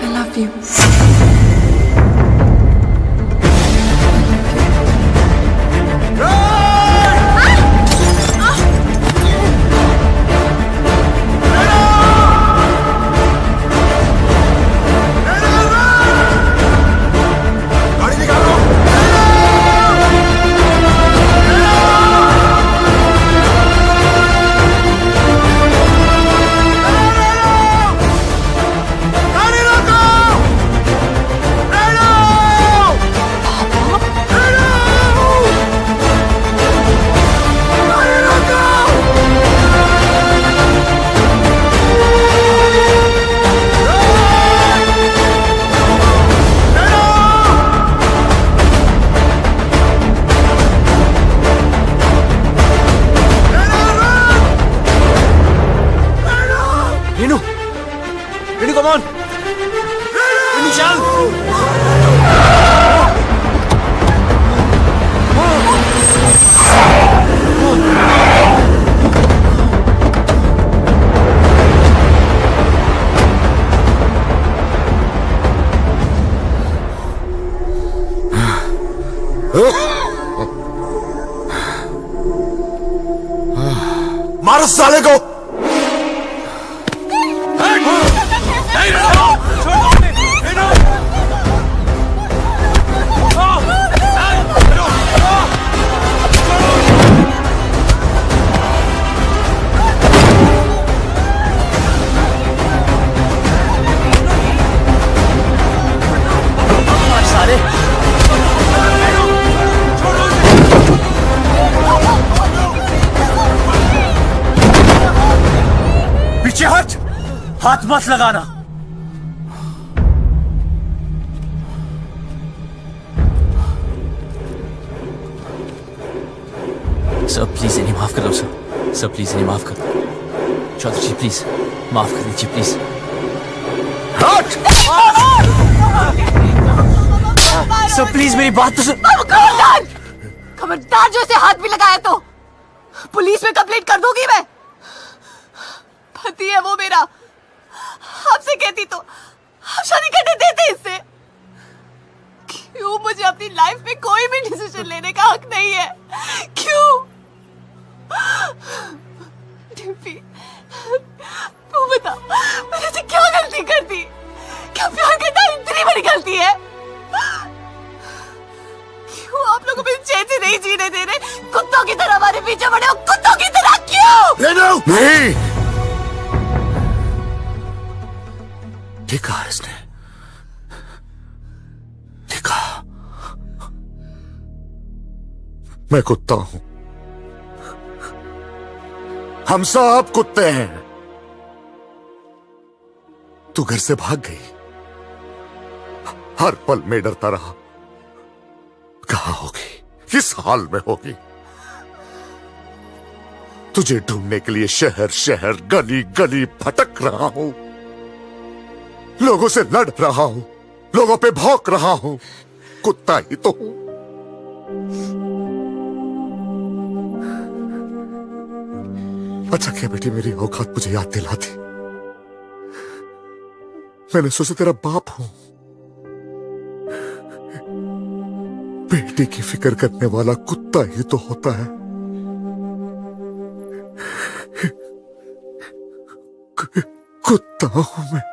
I love you. come on! Michelle! मारो साले को! पीछे हट, हाथ मत लगाना। सर प्लीज इन्हें माफ कर दो सर प्लीज इन्हें माफ कर दो। चौधरी जी प्लीज माफ कर दीजिए प्लीज। हट! सर प्लीज मेरी बात तो सुन। खबरदार! खबरदार जो इसे हाथ भी लगाया तो पुलिस में कंप्लेंट कर दूंगी मैं। पति है वो मेरा, आपसे कहती तो आप शादी करने देते इससे। क्यों मुझे अपनी लाइफ में कोई भी डिसीजन लेने का हक नहीं है? क्यों? डिम्पी, तू बता, मैंने से क्या गलती कर दी? क्या प्यार करना इतनी बड़ी गलती है? क्यों आप लोगों को चैन से नहीं जीने दे रहे? कुत्तों की तरह हमारे पीछे पड़े हो, कुत्तों की तरह क्यों? नहीं, ठीक कहा इसने, ठीक कहा। मैं कुत्ता हूं, हम सब कुत्ते हैं। तू घर से भाग गई, हर पल में डरता रहा, कहां होगी, किस हाल में होगी। तुझे ढूंढने के लिए शहर शहर गली गली भटक रहा हूं, लोगों से लड़ रहा हूं, लोगों पे भौंक रहा हूं, कुत्ता ही तो हूं। अच्छा क्या बेटी मेरी औकात मुझे याद दिलाती। मैंने सोचा तेरा बाप हूं, बेटी की फिक्र करने वाला कुत्ता ही तो होता है। कुत्ता हूं मैं।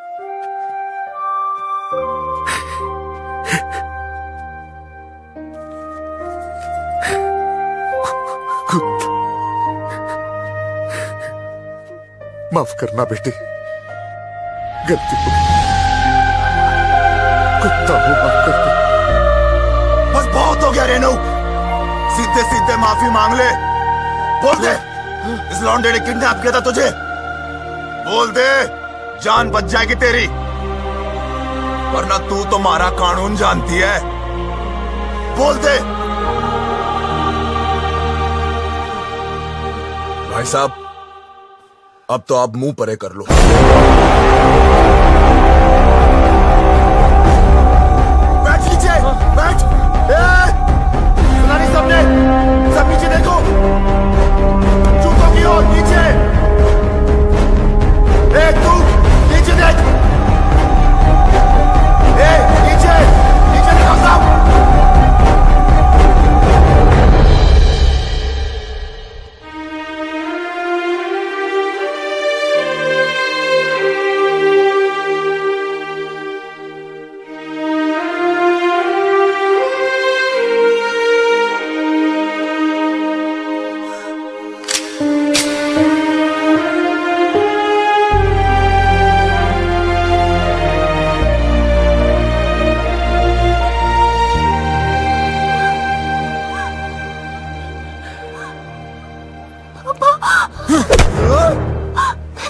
कुत्ता। माफ करना बेटी, गलती हो गई, कुत्ता हूं, माफ कर दो। बस बहुत हो गया रेनू, सीधे सीधे माफी मांग ले। बोल दे इस लौंडे ने किडनैप किया था तुझे, बोल दे, जान बच जाएगी तेरी, वरना तू तो मारा कानून जानती है। बोल दे। भाई साहब, अब तो आप मुंह परे कर लो। बैठ नीचे, बैठ। सुना नहीं सबने? सब नीचे देखो, जूतों की ओर नीचे। तू नीचे देख, नीचे नीचे देखो सब।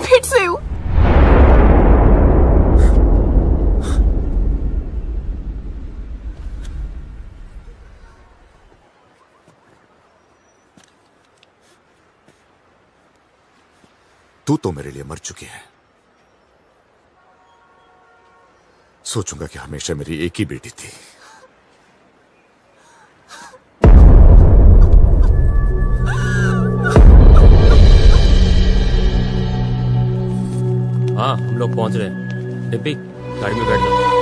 फिर से हूँ। तू तो मेरे लिए मर चुकी है। सोचूंगा कि हमेशा मेरी एक ही बेटी थी। हाँ, हम लोग पहुंच रहे हैं। डिम्पी, गाड़ी में बैठ जाओ।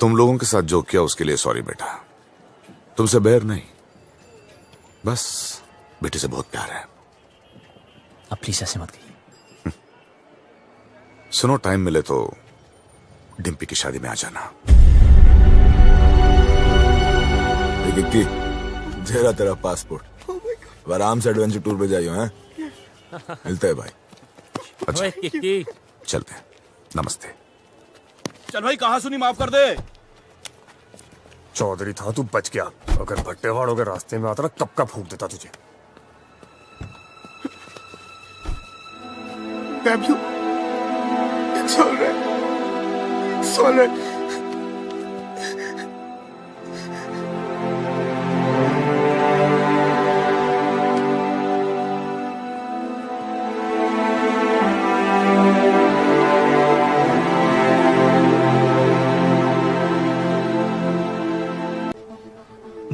तुम लोगों के साथ जो किया उसके लिए सॉरी बेटा। तुमसे बैर नहीं, बस बेटी से बहुत प्यार है। अब प्लीज ऐसे मत कहिए। सुनो, टाइम मिले तो डिम्पी की शादी में आ जाना। विक्की, जेरा तेरा पासपोर्ट, आराम से एडवेंचर टूर पे जाइयो हैं। मिलते हैं भाई। अच्छा किक्की, चलते हैं। नमस्ते। चल भाई, कहा सुनी, माफ कर दे। चौधरी था, तू बच गया। अगर भट्टे वालों के रास्ते में आता ना, कब का फूंक देता तुझे। Pablo, it's all right. It's all right.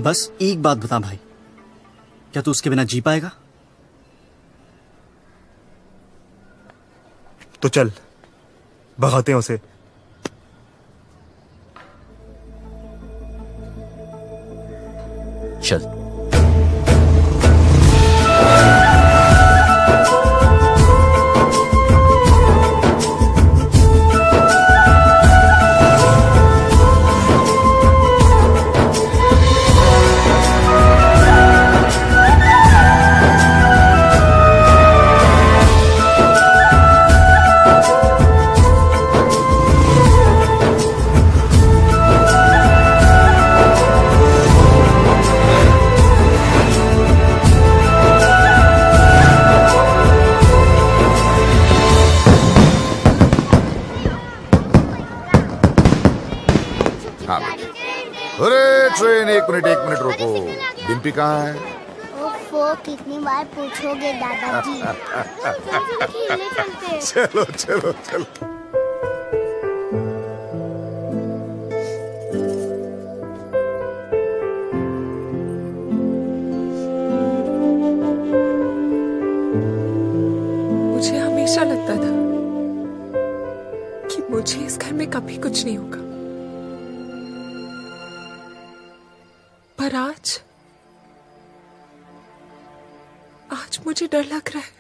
बस एक बात बता भाई, क्या तू उसके बिना जी पाएगा? तो चल भगाते हैं उसे। चल। हाँ बेटे। अरे ट्रेन एक मिनट रुको। डिम्पी कहाँ है? ओफो, कितनी बार पूछोगे दादाजी। खेलने चलते हैं। चलो चलो चलो। मुझे हमेशा लगता था कि मुझे इस घर में कभी कुछ नहीं होगा, पर आज मुझे डर लग रहा है।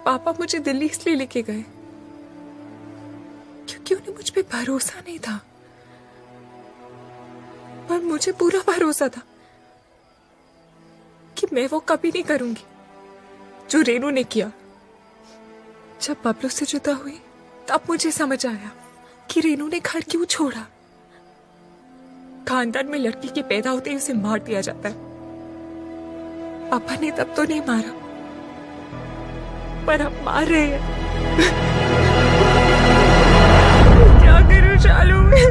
पापा मुझे दिल्ली इसलिए लेके गए क्योंकि उन्हें मुझ पे भरोसा नहीं था, पर मुझे पूरा भरोसा था कि मैं वो कभी नहीं करूंगी जो रेनू ने किया। जब बबलू से जुदा हुई तब मुझे समझ आया कि रेनू ने घर क्यों छोड़ा। खानदान में लड़की के पैदा होते ही उसे मार दिया जाता है। पापा ने तब तो नहीं मारा, पर अब मार रहे हैं। क्या करूं चालू में?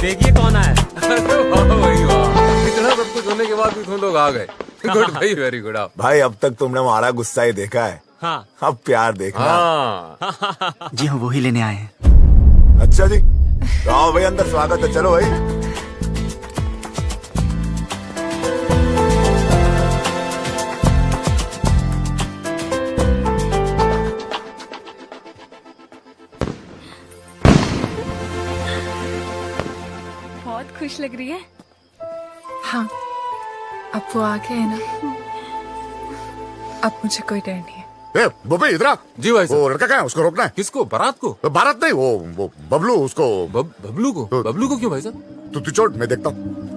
देखिए कौन आया। वही वाह, इतना सब कुछ होने के बाद भी तुम लोग आ गए। गुड भाई, वेरी गुड। भाई अब तक तुमने हमारा गुस्सा ही देखा है। हाँ। अब प्यार देखना। हाँ। जी हाँ, वही लेने आए हैं। अच्छा जी, तो आओ भाई अंदर, स्वागत है। चलो भाई। खुश लग रही है। हाँ, अब वो आ गए ना, अब मुझे कोई डर नहीं है। बबे इधर आ। जी भाई साहब। वो लड़का कहाँ है? उसको रोकना है। किसको? बारात को? बारात नहीं, वो बबलू। उसको बबलू को? बबलू को क्यों भाई साहब? तू चोट, मैं देखता हूँ।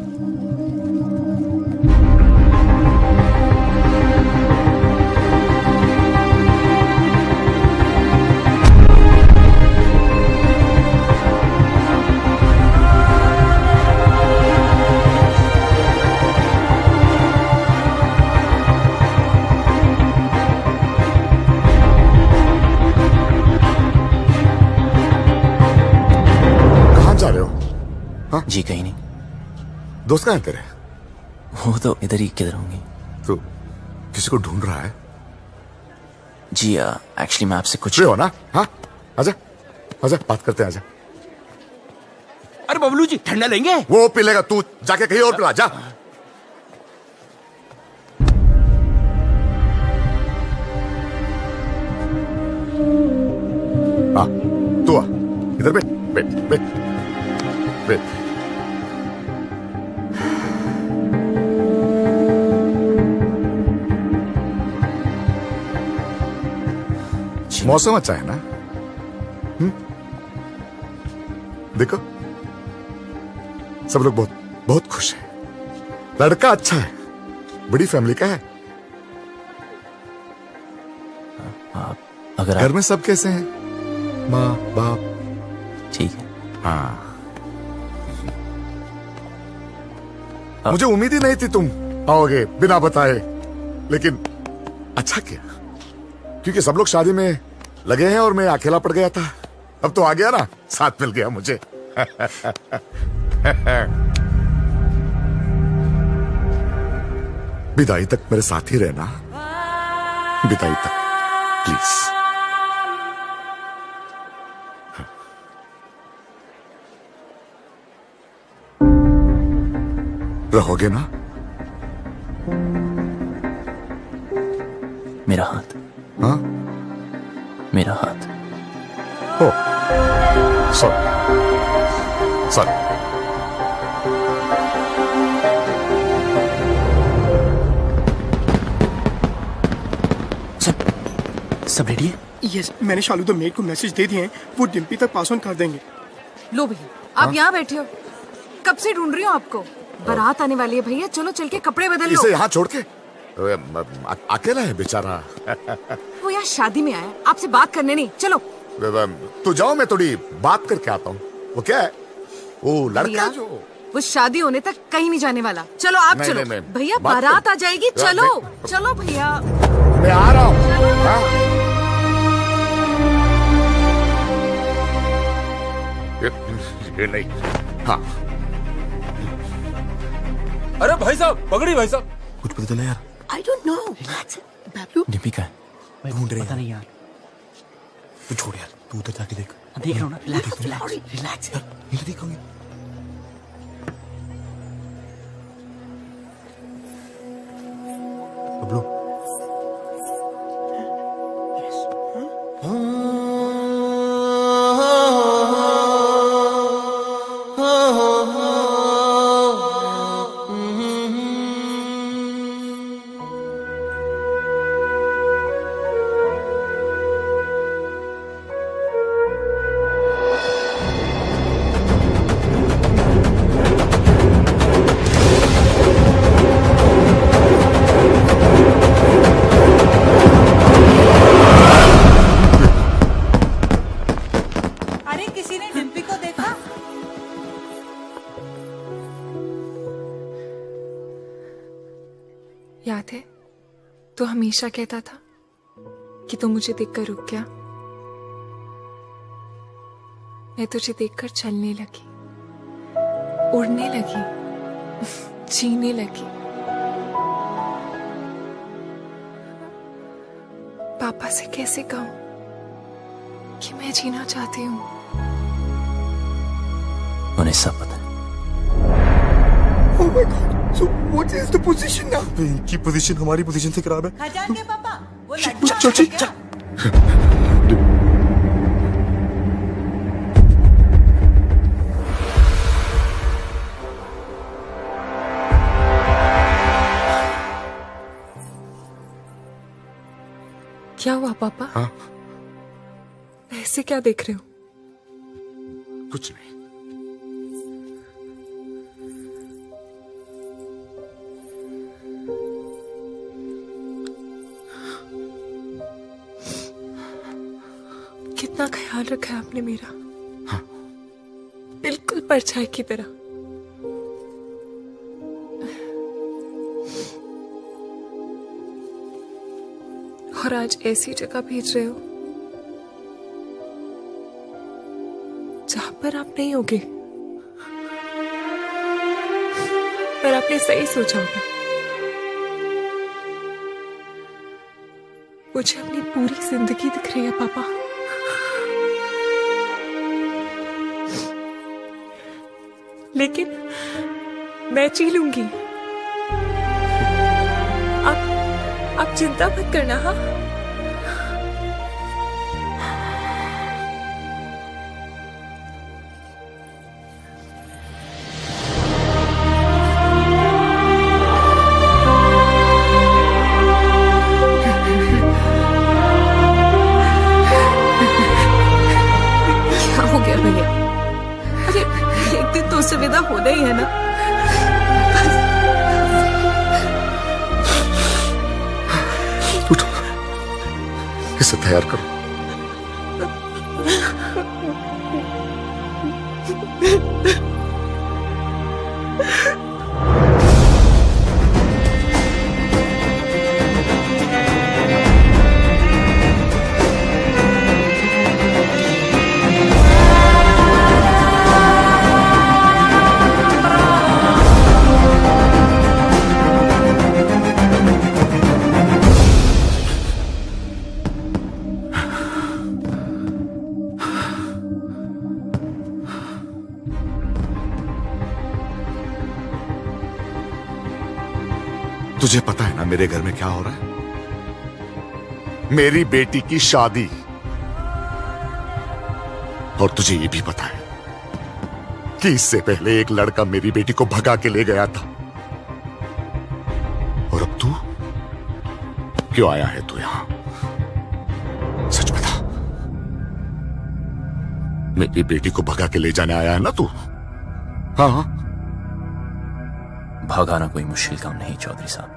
जी कहीं नहीं। दोस्त कहाँ है तेरे? वो तो इधर ही किधर होंगे। तू किसी को ढूंढ रहा है? जी एक्चुअली मैं आपसे कुछ हो ना। हाँ, आजा आजा, बात करते हैं, आजा। अरे बबलू जी, ठंडा लेंगे? वो पी लेगा, तू जाके कहीं और पिला जा। हाँ, तू आ इधर, बैठ बैठ बैठ बैठ। जी मौसम अच्छा है ना? देखो सब लोग बहुत बहुत खुश हैं। लड़का अच्छा है, बड़ी फैमिली का है। अगर घर में सब कैसे हैं? माँ बाप? ठीक है। हाँ, मुझे उम्मीद ही नहीं थी तुम आओगे बिना बताए, लेकिन अच्छा किया, क्योंकि सब लोग शादी में लगे हैं और मैं अकेला पड़ गया था। अब तो आ गया ना, साथ मिल गया मुझे। विदाई तक मेरे साथ ही रहना, विदाई तक प्लीज। रहोगे ना? मेरा हाथ। हाँ, मेरा हाथ। ओ सॉरी सॉरी। सब रेडी है? यस, मैंने शालू द मेड को मैसेज दे दिए हैं, वो डिम्पी तक पास ऑन कर देंगे। लो भैया, आप यहाँ बैठे हो, कब से ढूंढ रही हो आपको। बारात आने वाली है भैया, चलो चल के कपड़े बदल लो। इसे यहाँ छोड़ के अकेला है बेचारा। वो यहाँ शादी में आया, आपसे बात करने नहीं। चलो तू जाओ, मैं थोड़ी बात करके आता हूँ। वो क्या है? वो लड़का जो वो शादी होने तक कहीं नहीं जाने वाला। चलो आप नहीं, चलो नहीं, नहीं, भैया, बात बारात कर। आ जाएगी। चलो चलो भैया, मैं आ रहा हूँ। हाँ? ये नहीं। हाँ, अरे भाई साहब, पगड़ी भाई साहब। कुछ पता चला यार? I don't know. Bablu Dimpy का है? ढूंढ रहे पता हैं। नहीं यार। तू छोड़ यार, तू उधर जाके देख। देख रहा हूँ ना, रिलैक्स रिलैक्स रिलैक्स। ये तो देखोगे। बबलू, अरे किसी ने डिम्पी को देखा? याद है, तो हमेशा कहता था कि तू मुझे देखकर रुक गया। मैं तुझे देखकर चलने लगी, उड़ने लगी, जीने लगी। पापा से कैसे कहूं कि मैं जीना चाहती हूँ। उन्हें सब पता है। Oh my God! So what is the position now? इनकी पोजीशन हमारी पोजीशन से खराब है। खजान के पापा, वो चल चल चल। क्या हुआ पापा? हाँ? ऐसे क्या देख रहे हो? कुछ नहीं। कितना ख्याल रखा है आपने मेरा। हाँ। बिल्कुल परछाई की तरह। और आज ऐसी जगह भेज रहे हो जहां पर आप नहीं होगे, पर आपने सही सोचा होगा। मुझे अपनी पूरी जिंदगी दिख रही है पापा। लेकिन मैं जी लूंगी। आप चिंता मत करना। हाँ, से तैयार करो। तुझे पता है ना मेरे घर में क्या हो रहा है? मेरी बेटी की शादी। और तुझे ये भी पता है कि इससे पहले एक लड़का मेरी बेटी को भगा के ले गया था। और अब तू क्यों आया है तू यहां? सच बता, मेरी बेटी को भगा के ले जाने आया है ना तू? हाँ। भगाना कोई मुश्किल काम नहीं चौधरी साहब,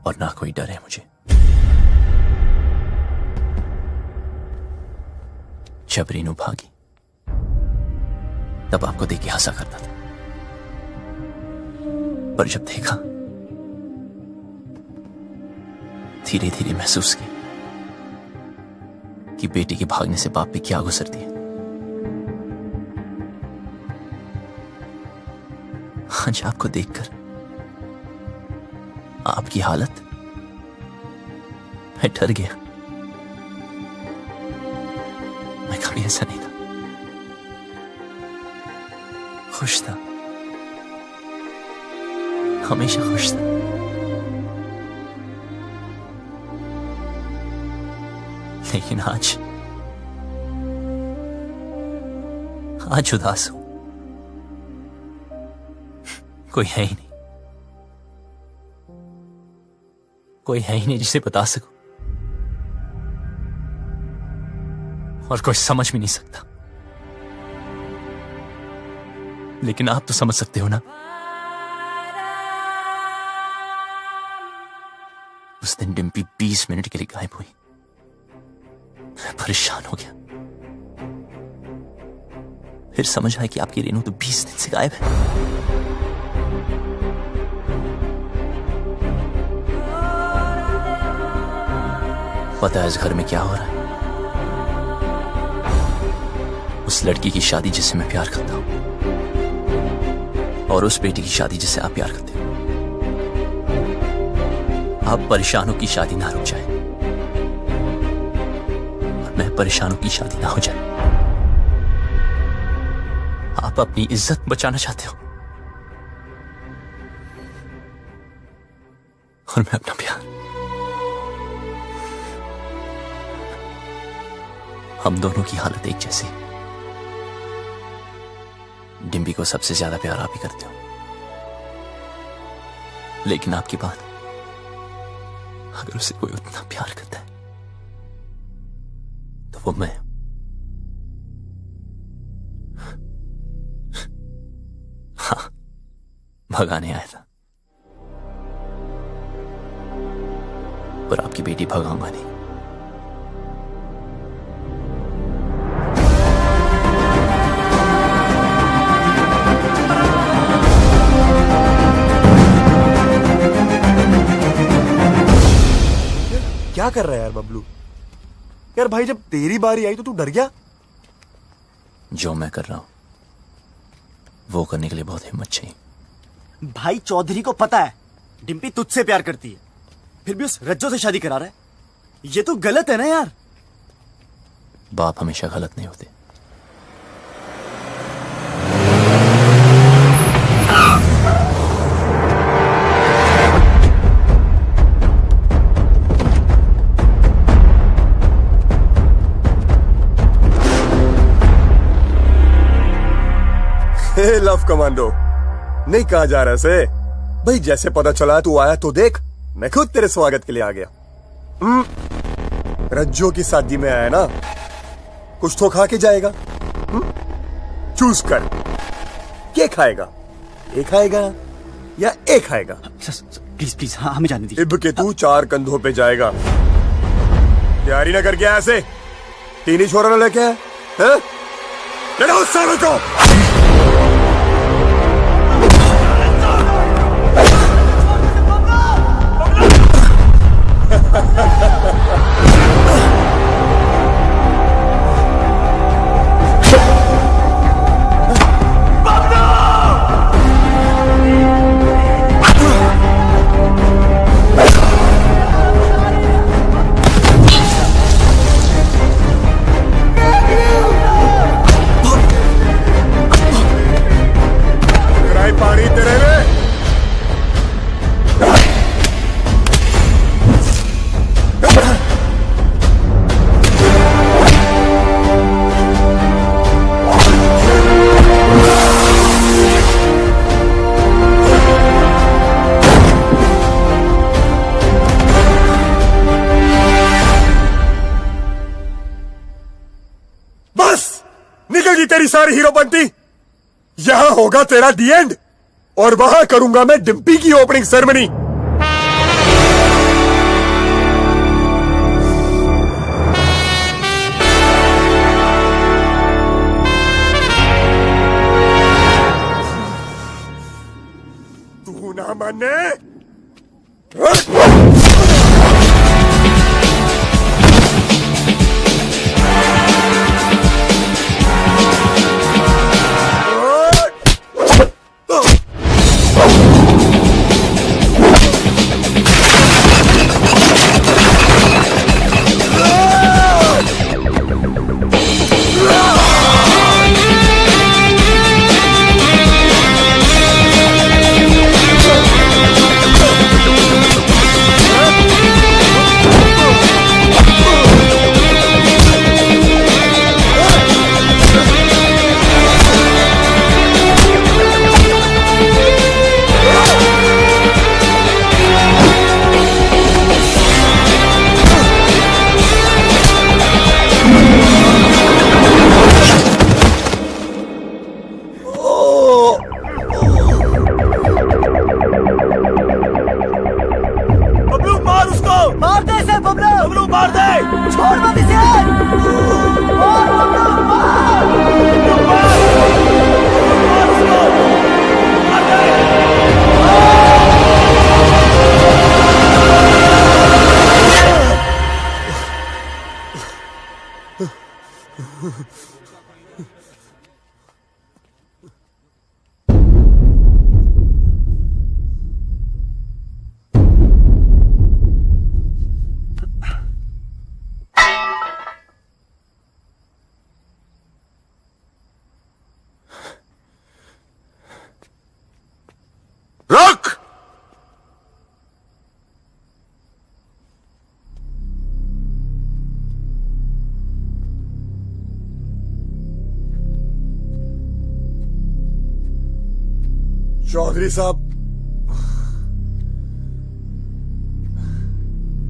और ना कोई डर है मुझे। जब रीनू भागी तब आपको देख के हंसा करता था, पर जब देखा धीरे धीरे महसूस किया कि बेटी के भागने से बाप पे क्या गुजरती है। आज आपको देखकर आपकी हालत, मैं डर गया। मैं कभी ऐसा नहीं था, खुश था, हमेशा खुश था। लेकिन आज उदास हूं। कोई है ही नहीं, कोई है ही नहीं जिसे बता सकूं, और कोई समझ भी नहीं सकता। लेकिन आप तो समझ सकते हो ना। उस दिन डिम्पी 20 मिनट के लिए गायब हुई। मैं परेशान हो गया। फिर समझ आया कि आपकी रेनू तो 20 दिन से गायब है। पता है इस घर में क्या हो रहा है? उस लड़की की शादी जिससे मैं प्यार करता हूं, और उस बेटी की शादी जिससे आप प्यार करते हो। आप परेशानों की शादी ना रुक जाए, और मैं परेशानों की शादी ना हो जाए। आप अपनी इज्जत बचाना चाहते हो, और मैं अपना प्यार। हम दोनों की हालत एक जैसी। डिम्पी को सबसे ज्यादा प्यार आप ही करते हो, लेकिन आपकी बात, अगर उसे कोई उतना प्यार करता है तो वो मैं। हाँ, भगाने आया था, पर आपकी बेटी भगाऊंगा नहीं। क्या कर रहा है यार बबलू? यार भाई, जब तेरी बारी आई तो तू डर गया? जो मैं कर रहा हूं वो करने के लिए बहुत हिम्मत चाहिए। भाई चौधरी को पता है डिम्पी तुझसे प्यार करती है, फिर भी उस रज्जो से शादी करा रहा है। ये तो गलत है ना यार। बाप हमेशा गलत नहीं होते। लव कमांडो नहीं कहा जा रहा से भाई। जैसे पता चला तू आया तो देख, मैं खुद तेरे स्वागत के लिए आ गया। रज्जो की शादी में आया ना, कुछ तो खा के जाएगा। चूज कर, क्या खाएगा? ये खाएगा या एक खाएगा? प्लीज प्लीज, हाँ हमें जाने दीजिए। इब के तू 4 कंधों पे जाएगा। तैयारी ना करके ऐसे 3 ही छोरा लेके आए हैं? लड़ाओ सालों को। पानी तेरे में। बस निकल गई तेरी सारी हीरो बनती। यहां होगा तेरा दी एंड और वहां करूंगा मैं डिम्पी की ओपनिंग सेरेमनी। तू ना माने? चौधरी साहब,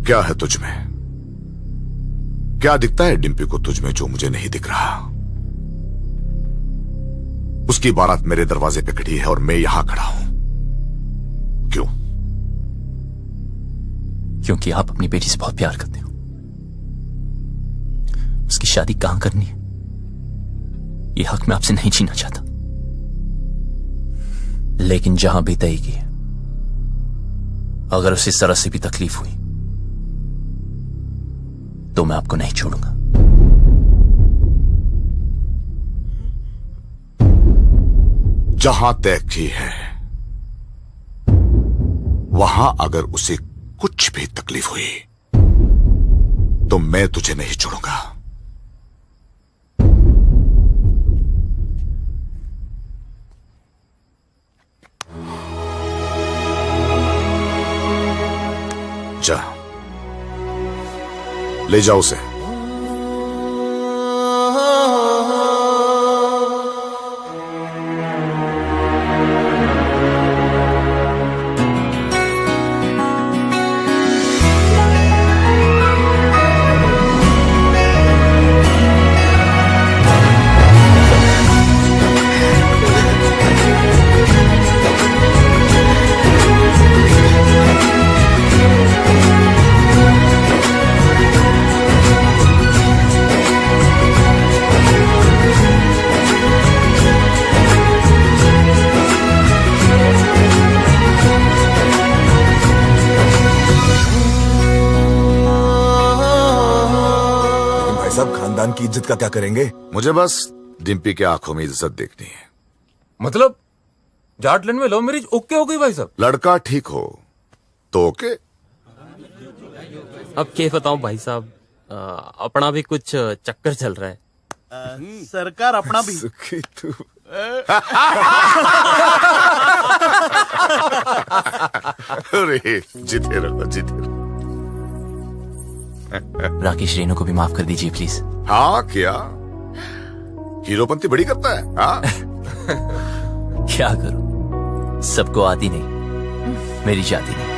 क्या है तुझ में? क्या दिखता है डिम्पी को तुझ में जो मुझे नहीं दिख रहा? उसकी बारात मेरे दरवाजे पे खड़ी है और मैं यहां खड़ा हूं। क्यों? क्योंकि आप अपनी बेटी से बहुत प्यार करते हो। उसकी शादी कहां करनी है ये हक मैं आपसे नहीं छीनना चाहता, लेकिन जहां भी तय की, अगर उसे जरा सी भी तकलीफ हुई तो मैं आपको नहीं छोड़ूंगा। जहां तय की है वहां अगर उसे कुछ भी तकलीफ हुई तो मैं तुझे नहीं छोड़ूंगा। जा, ले जाओ उसे। खानदान की इज्जत का क्या करेंगे? मुझे बस डिम्पी के आंखों में इज्जत देखनी है। मतलब जाटलैंड में लव मैरिज ओके हो गई भाई साहब? लड़का ठीक हो तो ओके। अब क्या बताऊं भाई साहब, अपना भी कुछ चक्कर चल रहा है। सरकार अपना भी सुखी तू। अरे जीते रहो जीते रहो। राकेश रेनू को भी माफ कर दीजिए प्लीज। हाँ क्या हीरोपंती बड़ी करता है? हाँ क्या करूं, सबको आती नहीं, मेरी शादी नहीं।